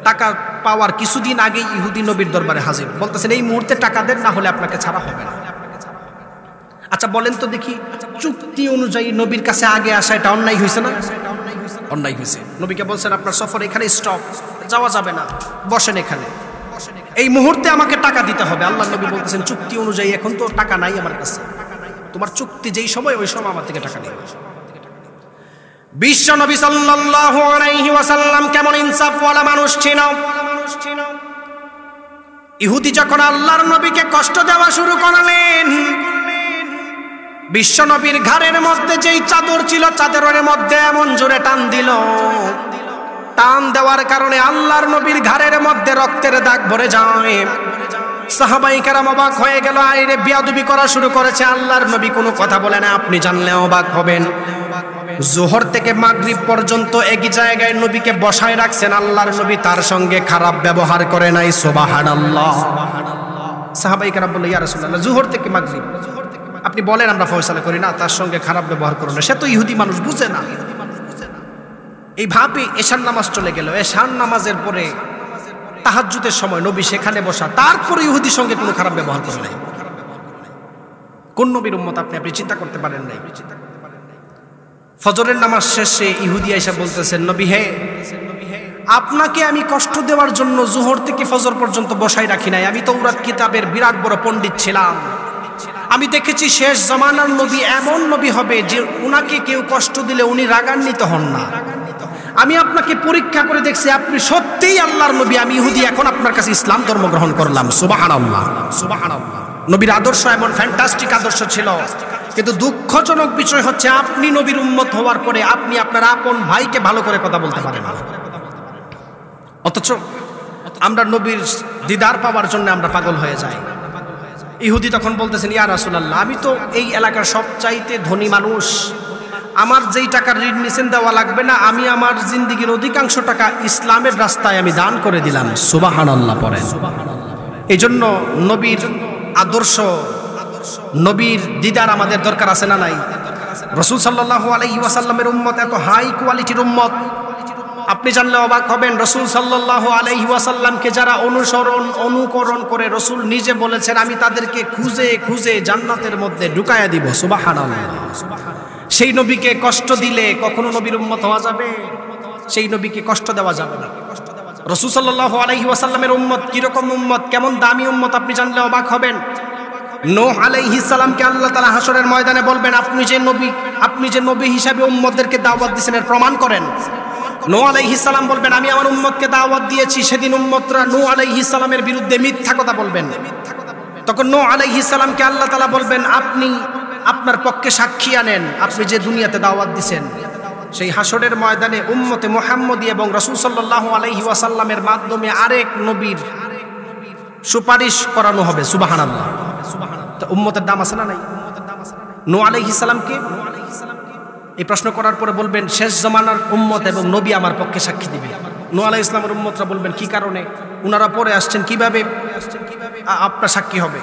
টাকা পাওয়ার কিছুদিন আগে ইহুদি নবীর দরবারে হাজির, বলতেছেন এই মুহূর্তে টাকা দেন, না হলে আপনাকে ছাড়া হবে না। আচ্ছা বলেন তো দেখি, চুক্তি অনুযায়ী নবীর কাছে আগে আসা এটা অন্যায় হয়েছে না? অন্যায় হয়েছে। নবীকে বলছেন আপনার সফর এখানে স্টপ, যাওয়া যাবে না, বসেন এখানে, এই মুহূর্তে আমাকে টাকা দিতে হবে। আল্লাহ নবী বলতেছেন চুক্তি অনুযায়ী এখন তো টাকা নাই আমার কাছে, তোমার চুক্তি যেই সময় ওই সময় আমার থেকে টাকা নেবে। বিশ্ব নবী সাল্লাল্লাহু আলাইহি ওয়াসাল্লাম কেমন ইনসাফওয়ালা মানুষ ছিল। ইহুদি যখন আল্লাহর নবীকে কষ্ট দেওয়া শুরু করলেন, বিশ্ব নবীর ঘাড়ের মধ্যে যেই চাদর ছিল, চাদরের মধ্যে এমন জোরে টান দিল, টান দেওয়ার কারণে আল্লাহর নবীর ঘাড়ের মধ্যে রক্তের দাগ ভরে যায়। সাহাবায়ে কেরাম অবাক হয়ে গেল, আইরে বিয়াদবি করা শুরু করেছে। আল্লাহর নবী কোনো কথা বলে না, আপনি জানলে অবাক হবেন। জোহর থেকে মাগরিব পর্যন্ত একই জায়গায় নবীকে বসায় রাখছেন, আল্লাহর নবী তার সঙ্গে খারাপ ব্যবহার করে নাই। সুবহানাল্লাহ। সাহাবায়ে কেরাম বললেন, ইয়া রাসূলুল্লাহ, জোহর থেকে মাগরিব আপনি বলেন, আমরা ফয়সালা করি না, তার সঙ্গে খারাপ ব্যবহার করো না, সে তো ইহুদি মানুষ, বুঝে না। এইভাবে এশার নামাজ চলে গেল। এশার নামাজের পরে তাহাজ্জুদের সময় নবী সেখানে বসা, তারপরে ইহুদির সঙ্গে কোনো খারাপ ব্যবহার করে নাই। কোন নবীর উম্মত আপনি চিন্তা করতে পারেন নাই। ফজরের নামাজ শেষে ইহুদি আয়েশা বলতেছেন, নবী হে, আপনাকে আমি কষ্ট দেওয়ার জন্য জোহর থেকে ফজর পর্যন্ত বসাই রাখি নাই। আমি তাওরাত কিতাবের বিরাট বড় পণ্ডিত ছিলাম। আমি দেখেছি শেষ জামানার নবী এমন নবী হবে যে উনাকে কেউ কষ্ট দিলে উনি রাগান্বিত হন না। আমি আপনাকে পরীক্ষা করে দেখছি, আপনি সত্যিই আল্লাহর নবী। আমি ইহুদি, এখন আপনার কাছে ইসলাম ধর্ম গ্রহণ করলাম। সুবহানাল্লাহ, সুবহানাল্লাহ। নবীর আদর্শ এমন ফ্যান্টাস্টিক আদর্শ ছিল, কিন্তু দুঃখজনক বিষয় হচ্ছে আপনি নবীর উম্মত হওয়ার পরে আপনি আপনার আপন ভাইকে ভালো করে কথা বলতে পারেন না। অথচ আমরা নবীর দিদার পাওয়ার জন্য আমরা পাগল হয়ে যাই। ইহুদি তখন বলতেছেন, ইয়া রাসূলুল্লাহ, আমি তো এই এলাকার সবচাইতে ধনী মানুষ, আমার যেই টাকার ঋণ নিছেন দেওয়া লাগবে না, আমি আমার জিন্দেগীর অধিকাংশ টাকা ইসলামের রাস্তায় আমি দান করে দিলাম। সুবহানাল্লাহ পড়েন। এই জন্য নবীর আদর্শ, নবীর দিদার আমাদের দরকার আছে না নাই? রাসূল সাল্লাল্লাহু আলাইহি ওয়াসাল্লামের উম্মত এত হাই কোয়ালিটির উম্মত, আপনি জানলে অবাক হবেন। রাসূল সাল্লাল্লাহু আলাইহি ওয়াসাল্লামকে যারা অনুকরণ করে, রাসূল নিজে বলেছেন, আমি তাদেরকে খুঁজে খুঁজে জান্নাতের মধ্যে ঢুকায়া দিব। সুবহানাল্লাহ। সেই নবীকে কষ্ট দিলে কখনো নবীর উম্মত হওয়া যাবে? সেই নবীকে কষ্ট দেওয়া যাবে না। রাসূল সাল্লাল্লাহু আলাইহি ওয়াসাল্লামের উম্মত কিরকম উম্মত, কেমন দামি উম্মত, আপনি জানলে অবাক হবেন। নূহ আলাইহিস সালামকে আল্লাহ তাআলা হাসরের ময়দানে বলবেন, আপনি যে নবী হিসাবে উম্মতদেরকে দাওয়াত দিয়েছেন এর প্রমাণ করেন। নূহ আলাইহিস সালাম বলবেন, আমি আমার উম্মতকে দাওয়াত দিয়েছি। সেদিন উম্মতরা নূহ আলাইহিস সালামের বিরুদ্ধে মিথ্যা কথা বলবেন। তখন নূহ আলাইহিস সালামকে আল্লাহ তাআলা বলবেন, আপনি আপনার পক্ষে সাক্ষী আনেন, আপনি যে দুনিয়াতে দাওয়াত দিয়েছেন। সেই হাসরের ময়দানে উম্মতে মুহাম্মদী এবং রাসূল সাল্লাল্লাহু আলাইহি ওয়াসাল্লামের মাধ্যমে আরেক নবীর সুপারিশ করানো হবে। সুবহানাল্লাহ। তো উম্মতের দাম আছে না নাই? নূহ আলাইহিস সালামকে এই প্রশ্ন করার পরে বলবেন, শেষ জামানার উম্মত এবং নবী আমার পক্ষে সাক্ষী দিবে। নূহ আলাইহিস সালামের উম্মতরা বলবেন, কি কারণে? উনারা পরে আসছেন, কিভাবে আপনার সাক্ষী হবে?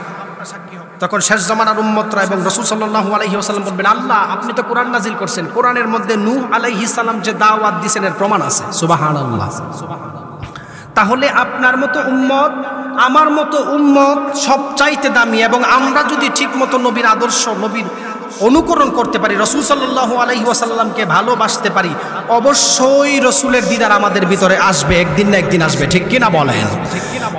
তখন শেষ জামানার উম্মতরা এবং রাসূল সাল্লাল্লাহু আলাইহি ওয়াসাল্লাম বলবেন, আল্লাহ আপনি তো কোরআন নাজিল করছেন, কোরআনের মধ্যে নূহ আলাইহিস সালাম যে দাওয়াত দিয়েছেন এর প্রমাণ আছে। সুবহানাল্লাহ। তাহলে আপনার মতো উম্মত, আমার মতো উম্মত সবচাইতে দামি, এবং আমরা যদি ঠিকমতো নবীর আদর্শ, নবীর অনুকরণ করতে পারি, রাসূল সাল্লাল্লাহু আলাইহি ওয়াসাল্লামকে ভালোবাসতে পারি, অবশ্যই রাসূলের দিদার আমাদের ভিতরে আসবে, একদিন না একদিন আসবে। ঠিক কিনা বলেন?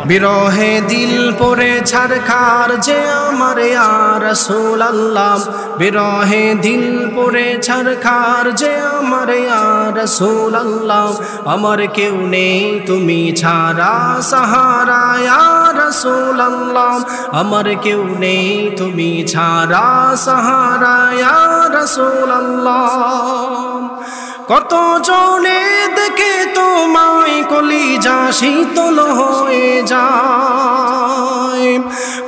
বিরহে দিল পড়ে ছারখার যে আমার ইয়া রাসূলুল্লাহ, বিরহে দিল পড়ে ছারখার যে আমার ইয়া রাসূলুল্লাহ, আমার কেউ নেই তুমি ছাড়া সাহারা ইয়া রাসূলুল্লাহ, আমার কেউ নেই তুমি ছাড়া সাহারা ইয়া রাসূলুল্লাহ। কত জনে দেখে তোমায় কলিজা শীতল হয়ে যায়,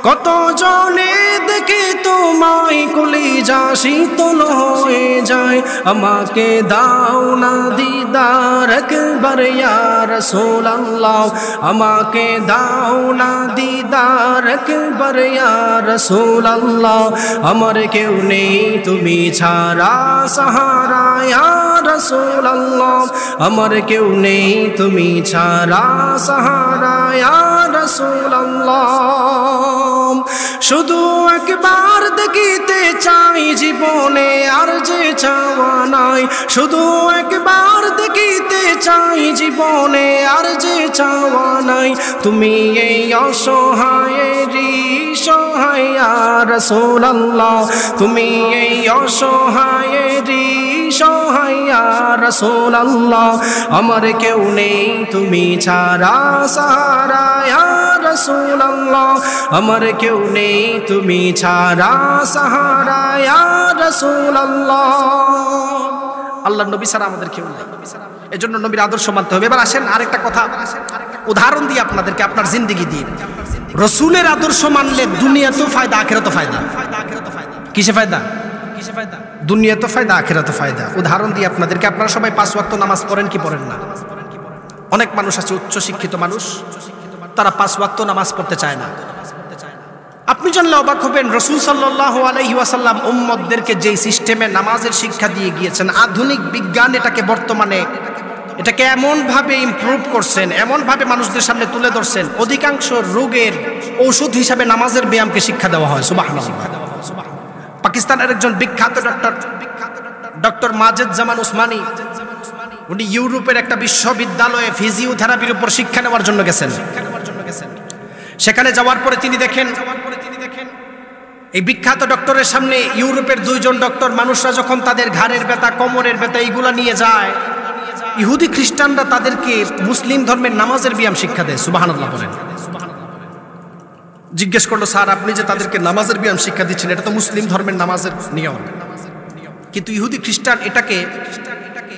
কত জনে দেখে তোমায় কলিজা শীতল হয়ে যায়, আমাকে দাও না দিদার একবার ইয়া রাসূলুল্লাহ, আমাকে দাও না দিদার একবার ইয়া রাসূলুল্লাহ, আমার কেউ নেই তুমি ছাড়া সাহারা ইয়া রাসূলুল্লাহ, আমার কেউ নেই তুমি ছাড়া সাহারা ইয়া রাসূলুল্লাহ। শুধু একবার দেখিতে চাই জীবনে আর যে চাওয়া নাই, শুধু একবার দেখিতে চাই জীবনে আর যে চাওয়া নাই, তুমি এই অসহায়েরই সহায় ইয়া রাসূলুল্লাহ, তুমি এই অসহায়েরই সহায় ইয়া রাসূলুল্লাহ, আমার কেউ নেই তুমি ছাড়া সাহারা ইয়া রাসূলুল্লাহ, আমার কেউ নেই তুমি ছাড়া সাহারা ইয়া রাসূলুল্লাহ। আল্লাহর নবী ছাড়া আমাদের কেউ নেই, এজন্য নবীর আদর্শ মানতে হবে। এবার আসেন আরেকটা কথা, উদাহরণ দিয়ে আপনাদেরকে, আপনার জিন্দেগি দিয়ে। রাসূলের আদর্শ মানলে দুনিয়াতেও ফায়দা, আখিরাতেও ফায়দা। কিসে ফায়দা? দুনিয়াতেও ফায়দা, আখিরাতেও ফায়দা। উদাহরণ দিয়ে আপনাদেরকে, আপনারা সবাই 5 ওয়াক্ত নামাজ পড়েন কি পড়েন না? অনেক মানুষ আছে উচ্চ শিক্ষিত মানুষ, তারা 5 ওয়াক্ত নামাজ পড়তে চায় না। আপনি জানলে অবাক হবেন, রাসূল সাল্লাল্লাহু আলাইহি ওয়াসাল্লাম উম্মতদেরকে যেই সিস্টেমে নামাজের শিক্ষা দিয়ে গিয়েছেন, আধুনিক বিজ্ঞান এটাকে বর্তমানে এটাকে এমনভাবে ইমপ্রুভ করছেন, এমনভাবে মানুষদের সামনে তুলে ধরছেন, অধিকাংশ রোগের ঔষধ হিসাবে নামাজের ব্যায়ামকে শিক্ষা দেওয়া হয়। সুবহানাল্লাহ। পাকিস্তানের একজন বিখ্যাত ডক্টর মাজেদ জামান উসমানী, উনি ইউরোপের একটা বিশ্ববিদ্যালয়ে ফিজিওথেরাপির উপর শিক্ষা নেওয়ার জন্য গেছেন। সেখানে যাওয়ার পরে তিনি দেখেন, এই বিখ্যাত ডক্টরের সামনে ইউরোপের 2 জন ডক্টর, মানুষরা যখন তাদের ঘাড়ের ব্যথা, কোমরের ব্যথা এইগুলা নিয়ে যায়, ইহুদি খ্রিস্টানরা তাদেরকে মুসলিম ধর্মের নামাজের ব্যায়াম শিক্ষা দেয়। সুবহানাল্লাহ বলেন। জিজ্ঞেস করলো, স্যার আপনি যে তাদেরকে নামাজের ব্যায়াম শিক্ষা দিচ্ছেন, এটা তো মুসলিম ধর্মের নামাজের নিয়ম, কিন্তু ইহুদি খ্রিস্টান এটাকে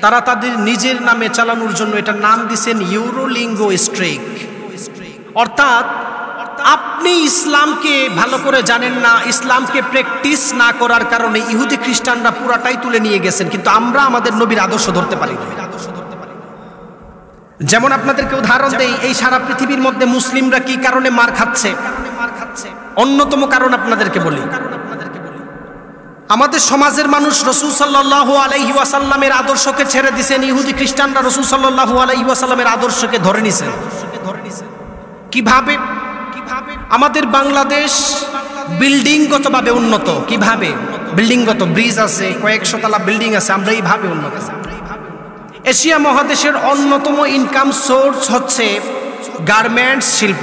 তারা তাদের নিজের নামে চালানোর জন্য এটার নাম দিয়েছেন ইউরোলিঙ্গোস্ট্রিক। অর্থাৎ আপনি ইসলামকে ভালো করে জানেন না, ইসলামকে প্র্যাকটিস না করার কারণে ইহুদি খ্রিস্টানরা পুরাটাই তুলে নিয়ে গেছেন, কিন্তু আমরা আমাদের নবীর আদর্শ ধরতে পারি না। যেমন আপনাদেরকে উদাহরণ দেই, এই সারা পৃথিবীর মধ্যে মুসলিমরা কি কারণে মার খাচ্ছে, অন্যতম কারণ আপনাদেরকে বলি। আমাদের সমাজের মানুষ রাসূল সাল্লাল্লাহু আলাইহি ওয়াসাল্লামের আদর্শকে ছেড়ে দিয়েছেন, ইহুদি খ্রিস্টানরা রাসূল সাল্লাল্লাহু আলাইহি ওয়াসাল্লামের আদর্শকে ধরে নিয়েছেন। কিভাবে? আমাদের বাংলাদেশ বিল্ডিংগতভাবে উন্নত। কিভাবে? বিল্ডিংগত ব্রিজ আছে, কয়েকশো তলা বিল্ডিং আছে, আমরা এইভাবে উন্নত। এশিয়া মহাদেশের অন্যতম ইনকাম সোর্স হচ্ছে গার্মেন্টস শিল্প।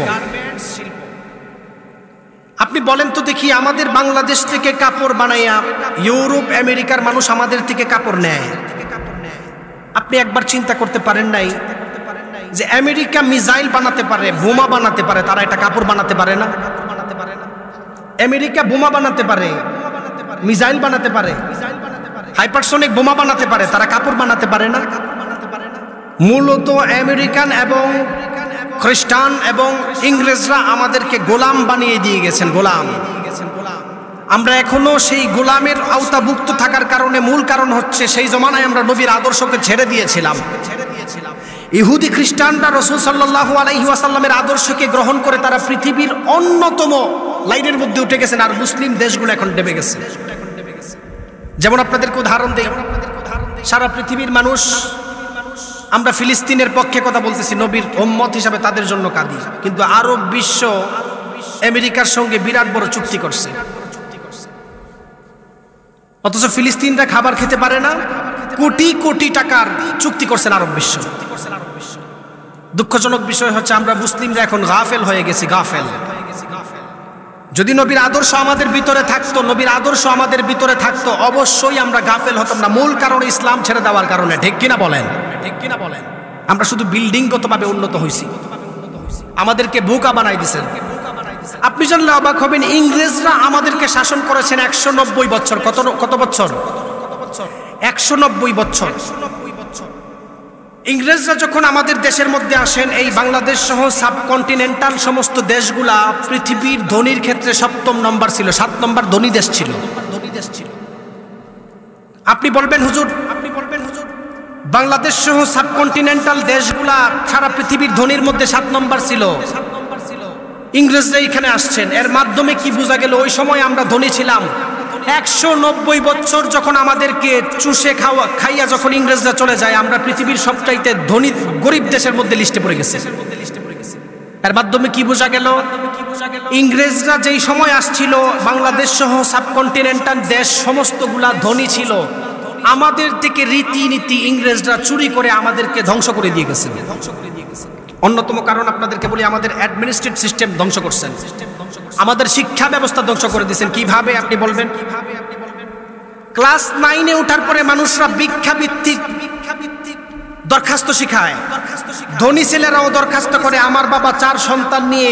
আপনি বলেন তো দেখি, আমাদের বাংলাদেশ থেকে কাপড় বানাইয়া ইউরোপ আমেরিকার মানুষ আমাদের থেকে কাপড় নেয়। আপনি একবার চিন্তা করতে পারেন নাই যে আমেরিকা মিসাইল বানাতে পারে, বোমা বানাতে পারে, তারা এটা কাপড় বানাতে পারে না? আমেরিকা বোমা বানাতে পারে, মিসাইল বানাতে পারে, হাইপারসনিক বোমা বানাতে পারে, তারা কাপড় বানাতে পারে না? মূলত আমেরিকান এবং খ্রিস্টান এবং ইংরেজরা আমাদেরকে গোলাম বানিয়ে দিয়ে গেছেন, গোলাম। আমরা এখনো সেই গোলামের আওতাভুক্ত থাকার কারণে, মূল কারণ হচ্ছে সেই জমানায় আমরা নবীর আদর্শকে ছেড়ে দিয়েছিলাম। ইহুদি খ্রিস্টানরা রাসূল সাল্লাল্লাহু আলাইহি ওয়াসাল্লামের আদর্শকে গ্রহণ করে তারা পৃথিবীর অন্যতম লাইনের মধ্যে উঠে গেছেন, আর মুসলিম দেশগুলো এখন ডেবে গেছে। যেমন আপনাদেরকে উদাহরণ দেই, সারা পৃথিবীর মানুষ, আমরা ফিলিস্তিনের পক্ষে কথা বলতেছি, নবীর উম্মত হিসাবে তাদের জন্য কাঁদি, কিন্তু আরব বিশ্ব আমেরিকার সঙ্গে বিরাট বড় চুক্তি করছে, অথচ ফিলিস্তিনরা খাবার খেতে পারে না। কোটি কোটি টাকার চুক্তি করছেন আরব বিশ্ব। দুঃখজনক বিষয় হচ্ছে আমরা মুসলিমরা এখন গাফেল হয়ে গেছি, গাফেল। যদি নবীর আদর্শ আমাদের ভিতরে থাকতো, নবীর আদর্শ আমাদের ভিতরে থাকতো, অবশ্যই আমরা গাফেল হতাম না। মূল কারণ ইসলাম ছেড়ে দেওয়ার কারণে, ঠিক কিনা বলেন? ঠিক কিনা বলেন? আমরা শুধু বিল্ডিংগতভাবে উন্নত হয়েছি, আমাদেরকে বোকা বানাই দিয়েছেন। আপনি জানলে অবাক হবেন, ইংরেজরা আমাদেরকে শাসন করেছেন 190 বছর। কত বছর? 190 বছর। ইংরেজরা যখন আমাদের দেশের মধ্যে আসেন, এই বাংলাদেশ সহ সাবকন্টিনেন্টাল সমস্ত দেশগুলা পৃথিবীর ধনীর ক্ষেত্রে 7ম নম্বর ছিল, 7 নম্বর ধনী দেশ ছিল। আপনি বলবেন হুজুর, বাংলাদেশ সহ সাবকন্টিনেন্টাল দেশগুলা সারা পৃথিবীর ধনীর মধ্যে 7 নম্বর ছিল। ইংরেজরা এখানে আসছেন, এর মাধ্যমে কি বোঝা গেল? ওই সময় আমরা ধনী ছিলাম। 190 বছর যখন আমাদেরকে চুষে খাইয়া যখন ইংরেজরা চলে যায়, আমরা পৃথিবীর সবচাইতে ধনী গরিব দেশের মধ্যে লিস্টে পড়ে গেছে। এর মাধ্যমে কি বোঝা গেল? ইংরেজরা যেই সময় আসছিল, বাংলাদেশ সহ সাবকন্টিনেন্টাল দেশ সমস্তগুলা ধনী ছিল। আমাদের থেকে রীতিনীতি ইংরেজরা চুরি করে আমাদেরকে ধ্বংস করে দিয়ে গেছে। অন্যতম কারণ আপনাদেরকে বলি, আমাদের অ্যাডমিনিস্ট্রেটিভ সিস্টেম ধ্বংস করছেন, আমাদের শিক্ষা ব্যবস্থা ধ্বংস করে দিয়েছেন। কিভাবে আপনি বলবেন? ক্লাস 9-এ ওঠার পরে মানুষরা ভিক্ষাভিত্তিক দরখাস্ত শিখায়। ধনী ছেলেরাও দরখাস্ত করে, আমার বাবা 4 সন্তান নিয়ে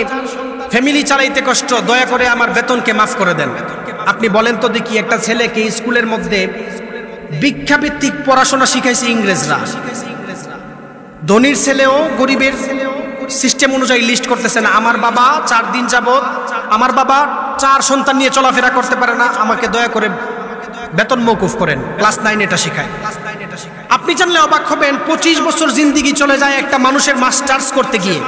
ফ্যামিলি চালাইতে কষ্ট, দয়া করে আমার বেতনকে মাফ করে দেন। আপনি বলেন তো দেখি, একটা ছেলেকে স্কুলের মধ্যে ভিক্ষাভিত্তিক পড়াশোনা শিখাইছে ইংরেজরা। ধনীর ছেলেও গরিবের সিস্টেম অনুযায়ী লিস্ট করতেছেন, আমার বাবা 4 দিন যাবত, আমার বাবা 4 সন্তান নিয়ে চলাফেরা করতে পারে না, আমাকে দয়া করে বেতন মওকুফ করেন। ক্লাস 9 এটা শিখায়। আপনি জানলে অবাক হবেন, 25 বছর জিন্দিগি চলে যায় একটা মানুষের মাস্টার্স করতে গিয়ে।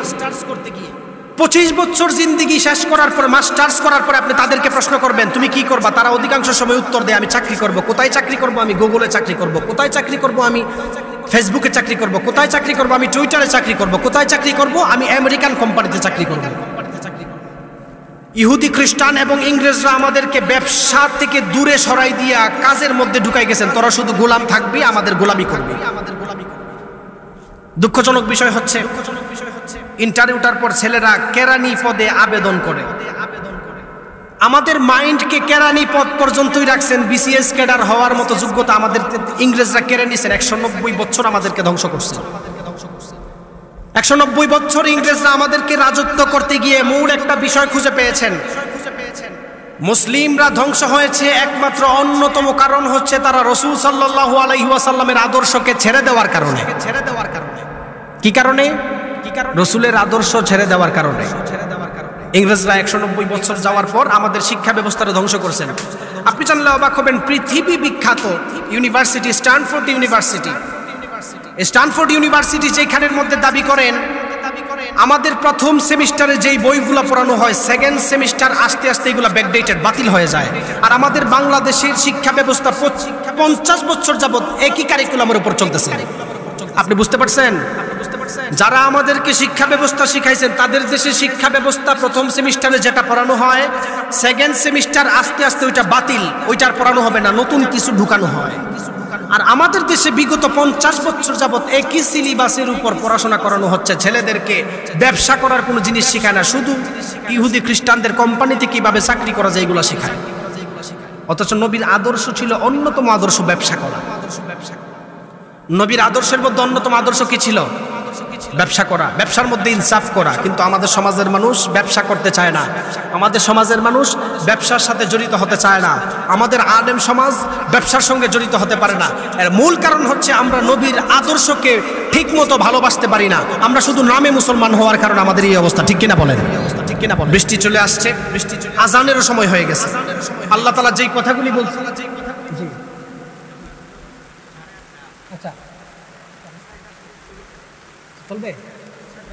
25 বছর জিন্দিগি শেষ করার পর, মাস্টার্স করার পরে আপনি তাদেরকে প্রশ্ন করবেন তুমি কি করবা, তারা অধিকাংশ সময় উত্তর দেয় আমি চাকরি করব। কোথায় চাকরি করব? আমি গুগলে চাকরি করব। কোথায় চাকরি করব? আমি ফেসবুকে চাকরি করব। কোথায় চাকরি করব? আমি টুইটারে চাকরি করব। কোথায় চাকরি করব? আমি আমেরিকান কোম্পানিতে চাকরি করব। ইহুদি, খ্রিস্টান এবং ইংরেজরা আমাদেরকে ব্যবসা থেকে দূরে সরাই দিয়া কাজের মধ্যে ঢুকাই গেছেন। তোরা শুধু গোলাম থাকবি, আমাদের গোলামি করবি। দুঃখজনক বিষয় হচ্ছে, ইন্টারভিউটার পর ছেলেরা কেরানি পদে আবেদন করে। আমাদের মাইন্ডকে কেরানি পদ পর্যন্তই রাখছেন। বিসিএস ক্যাডার হওয়ার মতো যোগ্যতা আমাদের ইংরেজরা কেড়ে নিয়েছেন। 190 বছর আমাদেরকে ধ্বংস করছে। 190 বছর ইংরেজরা আমাদেরকে রাজত্ব করতে গিয়ে মূল একটা বিষয় খুঁজে পেয়েছেন। মুসলিমরা ধ্বংস হয়েছে একমাত্র অন্যতম কারণ হচ্ছে তারা রাসূল সাল্লাল্লাহু আলাইহি ওয়াসাল্লামের আদর্শকে ছেড়ে দেওয়ার কারণে। কি কারণে? রাসূলের আদর্শ ছেড়ে দেওয়ার কারণে। ইংরেজরা 190 বছর যাওয়ার পর আমাদের শিক্ষা ব্যবস্থাটা ধ্বংস করছেন। আপনি জানলে অবাক হবেন, পৃথিবী বিখ্যাত university Stanford university, Stanford university যেখানের মধ্যে দাবি করেন আমাদের প্রথম সেমিস্টারে যেই বইগুলো পড়ানো হয়, সেকেন্ড সেমিস্টার আস্তে আস্তে এগুলো ব্যাকডেটেড, বাতিল হয়ে যায়। আর আমাদের বাংলাদেশের শিক্ষা ব্যবস্থা 50 বছর যাবত একই কারিকুলামের উপর চলতেছে। আপনি বুঝতে পারছেন? যারা আমাদেরকে শিক্ষা ব্যবস্থা শিখাইছেন তাদের দেশে শিক্ষা ব্যবস্থা প্রথম সেমিস্টারে যেটা পড়ানো হয়, সেকেন্ড সেমিস্টার আস্তে আস্তে ওইটা বাতিল, ওইটার পড়ানো হবে না, নতুন কিছু ঢুকানো হয়। আর আমাদের দেশে বিগত 50 বছর যাবত একই সিলেবাসের উপর পড়াশোনা করানো হচ্ছে। ছেলেদেরকে ব্যবসা করার কোনো জিনিস শেখায় না, শুধু ইহুদি খ্রিস্টানদের কোম্পানিতে কিভাবে চাকরি করা যায় এগুলো শেখায়। অথচ নবীর আদর্শ ছিল অন্যতম আদর্শ ব্যবসা করা। নবীর আদর্শের মধ্যে অন্যতম আদর্শ কি ছিল? ব্যবসা করা, ব্যবসার মধ্যে ইনসাফ করা। কিন্তু আমাদের সমাজের মানুষ ব্যবসা করতে চায় না, আমাদের সমাজের মানুষ ব্যবসার সাথে জড়িত হতে চায় না, আমাদের আলেম সমাজ ব্যবসার সঙ্গে জড়িত হতে পারে না। এর মূল কারণ হচ্ছে আমরা নবীর আদর্শকে ঠিক মতো ভালোবাসতে পারি না। আমরা শুধু নামে মুসলমান হওয়ার কারণে আমাদের এই অবস্থা। ঠিক কিনা বলেন? বৃষ্টি চলে আসছে, আজানেরও সময় হয়ে গেছে। আল্লাহ তাআলা যেই কথাগুলি বলছেন,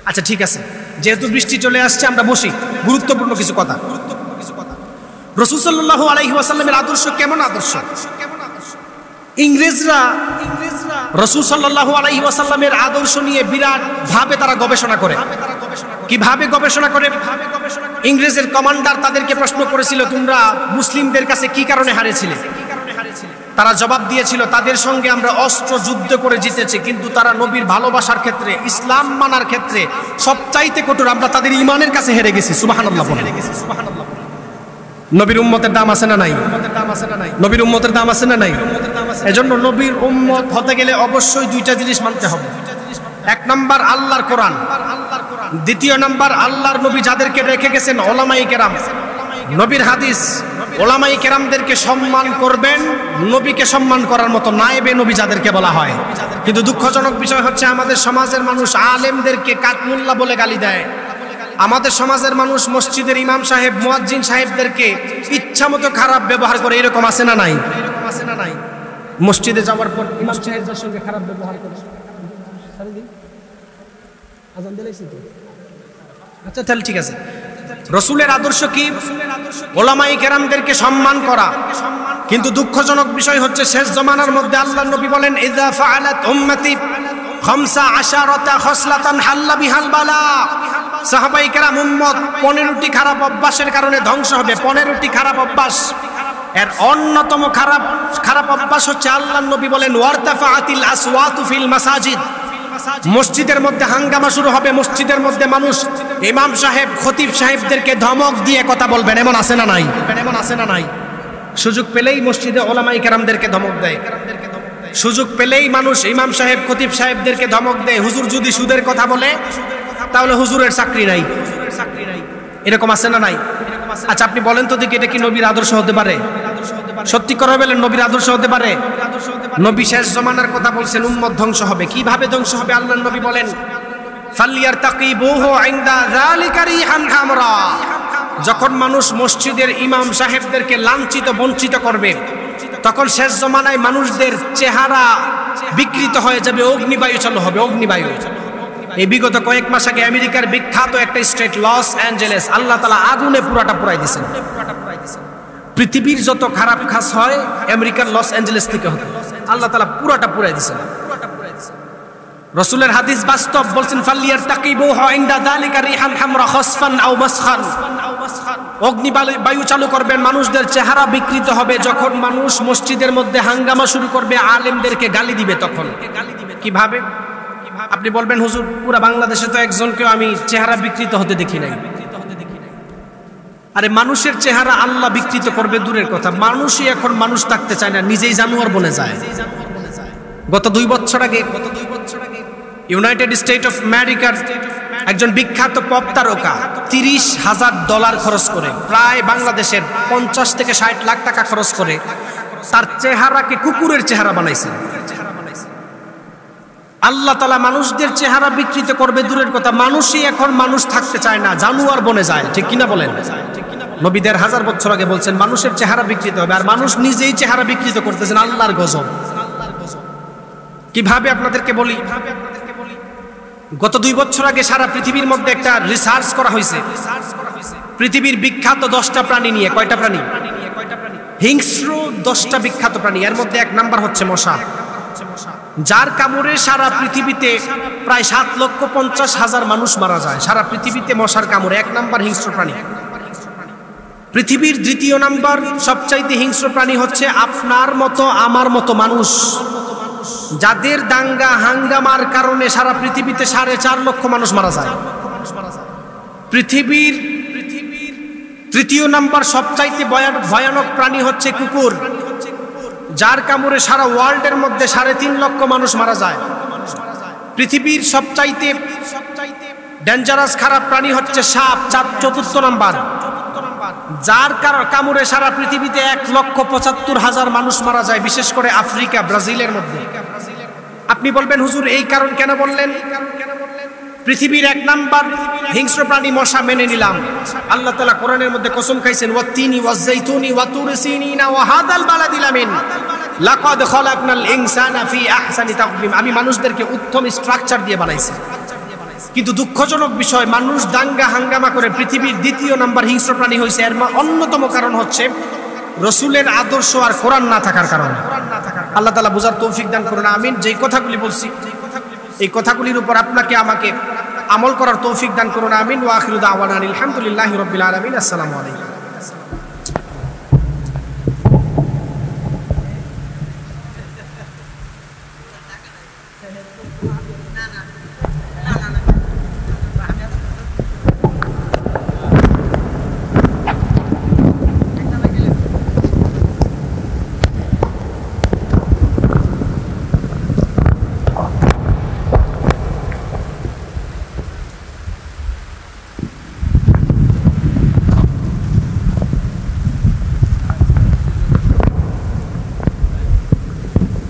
আচ্ছা ঠিক আছে, যেহেতু বৃষ্টি চলে আসছে আমরা বসি। গুরুত্বপূর্ণ কিছু কথা। রাসূল সাল্লাল্লাহু আলাইহি ওয়াসাল্লামের আদর্শ কেমন আদর্শ? ইংরেজরা রাসূল সাল্লাল্লাহু আলাইহি ওয়াসাল্লামের আদর্শ নিয়ে বিরাট ভাবে তারা গবেষণা করে। কিভাবে গবেষণা করে? ইংরেজের কমান্ডার তাদেরকে প্রশ্ন করেছিল, তোমরা মুসলিমদের কাছে কি কারণে হারেছিলে? তারা জবাব দিয়েছিল, তাদের সঙ্গে আমরা অস্ত্র যুদ্ধ করে জিতেছি, কিন্তু তারা নবীর ভালোবাসার ক্ষেত্রে, ইসলাম মানার ক্ষেত্রে সবচাইতে কঠোর, আমরা তাদের ঈমানের কাছে হেরে গেছি। সুবহানাল্লাহ বলেন। নবীর উম্মতের দাম আছে না নাই? নবীর উম্মতের দাম আছে না নাই? এজন্য নবীর উম্মত হতে গেলে অবশ্যই দুইটা জিনিস মানতে হবে। এক নাম্বার আল্লাহর কোরআন, দ্বিতীয় নাম্বার আল্লাহর নবী যাদেরকে রেখে গেছেন ওলামায়ে কেরাম, নবীর হাদিস। ওলামায়ে কেরামদেরকে সম্মান করবেন নবীকে সম্মান করার মতো, নায়েবে নবী যাদেরকে বলা হয়। কিন্তু দুঃখজনক বিষয় হচ্ছে আমাদের সমাজের মানুষ আলেমদেরকে কাঠমুল্লা বলে গালি দেয়। আমাদের সমাজের মানুষ মসজিদের ইমাম সাহেব, মুয়াজ্জিন সাহেবদেরকে ইচ্ছা মতো খারাপ ব্যবহার করে। এরকম আছে না নাই? মসজিদে যাওয়ার পর ইমাম সাহেবদের সঙ্গে খারাপ ব্যবহার করে। আচ্ছা তাহলে ঠিক আছে। রাসূলের আদর্শ কি? ওলামায়ে কেরামদেরকে সম্মান করা। কিন্তু দুঃখজনক বিষয় হচ্ছে শেষ জমানার মধ্যে আল্লাহর নবী বলেন, ইযা ফাআলাত উম্মতি 15 খসলাতান হাল্লা বিহাল বালা। সাহাবায়ে কেরাম উম্মত 15টি খারাপ অভ্যাসের কারণে ধ্বংস হবে। 15টি খারাপ অভ্যাস, এর অন্যতম খারাপ অভ্যাস হচ্ছে আল্লাহর নবী বলেন, ওয়ারতাফাআতিল আসওয়াতু ফিল মাসাজিদ। মসজিদের মধ্যে হাঙ্গামা শুরু হবে। মসজিদের মধ্যে মানুষ ইমাম সাহেব, খতিব সাহেবদেরকে ধমক দিয়ে কথা বলবেন। এমন আছে না নাই? এমন আছে না নাই? সুযোগ পেলেই মসজিদে ওলামায়ে কেরামদেরকে ধমক দেয়। সুযোগ পেলেই মানুষ ইমাম সাহেব, খতিব সাহেবদেরকে ধমক দেয়। হুজুর যদি সুদের কথা বলে তাহলে হুজুরের চাকরি নাই। এরকম আছে না নাই? আচ্ছা আপনি বলেন তো দেখি, এটা কি নবীর আদর্শ হতে পারে? সত্যি করে বলেন, নবীর আদর্শ হতে পারে? নবী শেষ জমানার কথা বলছেন, উম্মত ধ্বংস হবে। কিভাবে ধ্বংস হবে? আল্লাহর নবী বলেন, ফালিয়ারতাকিবুহু ইনদা যালিকা রিহান হামরা। যখন মানুষ মসজিদের ইমাম সাহেবদেরকে লাঞ্ছিত বঞ্চিত করবে, তখন শেষ জমানায় মানুষদের চেহারা বিকৃত হয়ে যাবে, অগ্নিবায়ু চালু হবে। অগ্নিবায়ু। এই বিগত কয়েক মাস আগে আমেরিকার বিখ্যাত একটা স্টেট লস অ্যাঞ্জেলেস আল্লাহ তাআলা আগুনে পুরাটা পুরাই দিয়েছেন। পৃথিবীর যত খারাপ কাজ হয় আমেরিকার লস অ্যাঞ্জেলেস থেকে হতো, আল্লাহ তাআলা পুরাটা পুরাই দিয়েছেন। রাসূলের হাদিস বাস্তব, বলছেন, ফালিয়ারতাকিবুহু ইনদা যালিকা রিহান হামরা খসফান আও মাসখান। অগ্নিবায়ু চালু করবেন, মানুষদের চেহারা বিকৃত হবে যখন মানুষ মসজিদের মধ্যে হাঙ্গামা শুরু করবে, আলেমদেরকে গালি দিবে। তখন কিভাবে? আপনি বলবেন, হুজুর পুরা বাংলাদেশে তো একজনকেও আমি চেহারা বিকৃত হতে দেখি নাই। আরে মানুষের চেহারা আল্লাহ বিকৃত করবে দূরের কথা, মানুষই এখন মানুষ থাকতে চায় না, নিজেই জানোয়ার বনে যায়। গত 2 বছর আগে ইউনাইটেড স্টেট অফ আমেরিকার একজন বিখ্যাত পপ তারকা $30,000 খরচ করে, প্রায় বাংলাদেশের 50 থেকে 60 লাখ টাকা খরচ করে তার চেহারাকে কুকুরের চেহারা বানাইছেন। আল্লাহ তাআলা মানুষদের চেহারা বিকৃত করবে দূরের কথা, মানুষই এখন মানুষ থাকতে চায় না, জানোয়ার বনে যায়। ঠিক কিনা বলেন? নবী 1500 বছর আগে বলছেন মানুষের চেহারা বিকৃত হবে, আর মানুষ নিজেই চেহারা বিকৃত করতেছেন। আল্লাহর গজব। কিভাবে আপনাদেরকে বলি, গত 2 বছর আগে সারা পৃথিবীর মধ্যে একটা রিসার্চ করা হয়েছে পৃথিবীর বিখ্যাত 10টা প্রাণী নিয়ে। কয়টা প্রাণী? হিংস্র 10টা বিখ্যাত প্রাণী। এর মধ্যে 1 নাম্বার হচ্ছে মশা, যার কামড়ে সারা পৃথিবীতে প্রায় 7,50,000 মানুষ মারা যায়। সারা পৃথিবীতে মশার কামড়ে 1 নাম্বার হিংস্র প্রাণী। পৃথিবীর 2য় নাম্বার সবচাইতে হিংস্র প্রাণী হচ্ছে আপনার মতো আমার মতো মানুষ, যাদের দাঙ্গা হাঙ্গামার কারণে সারা পৃথিবীতে 4.5 লক্ষ মানুষ মারা যায়। পৃথিবীর 3য় নাম্বার সবচাইতে ভয়ানক প্রাণী হচ্ছে কুকুর, যার কামড়ে সারা ওয়ার্ল্ডের মধ্যে 3.5 লক্ষ মানুষ মারা যায়। পৃথিবীর সবচাইতে ডেঞ্জারাস খারাপ প্রাণী হচ্ছে সাপ, 4র্থ নাম্বার, যার কামড়ে সারা পৃথিবীতে 1,75,000 মানুষ মারা যায়, বিশেষ করে আফ্রিকা, ব্রাজিলের মধ্যে। আপনি বলবেন, হুজুর এই কারণ কেন বললেন? পৃথিবীর 1 নাম্বার হিংস্র প্রাণী মশা, মেনে নিলাম। আল্লাহ তাআলা কোরআনের মধ্যে কসম খাইছেন, ওয়াত-তিনি ওয়াজ-যাইতুনি ওয়া তুরি সিনিনা ওয়া হাদাল বালাদিল আমিন লাকাদ খালাকনাল ইনসানা ফি আহসানি তাকওয়িম। আমি মানুষদেরকে উত্তম স্ট্রাকচার দিয়ে বানাইছি। কিন্তু দুঃখজনক বিষয়, মানুষ দাঙ্গা হাঙ্গামা করে পৃথিবীর দ্বিতীয় নাম্বার হিংস্র প্রাণী হয়েছে। এর অন্যতম কারণ হচ্ছে রসুলের আদর্শ আর কোরআন না থাকার কারণে। আল্লাহ তাআলা বুঝার তৌফিক দান করুন, আমিন। যেই কথাগুলি বলছি এই কথাগুলির উপর আপনাকে আমাকে আমল করার তৌফিক দান করুন, আমিন। ওয়া আখিরু দাওয়ানা আলহামদুলিল্লাহি রাব্বিল আলামিন। আসসালামু আলাইকুম।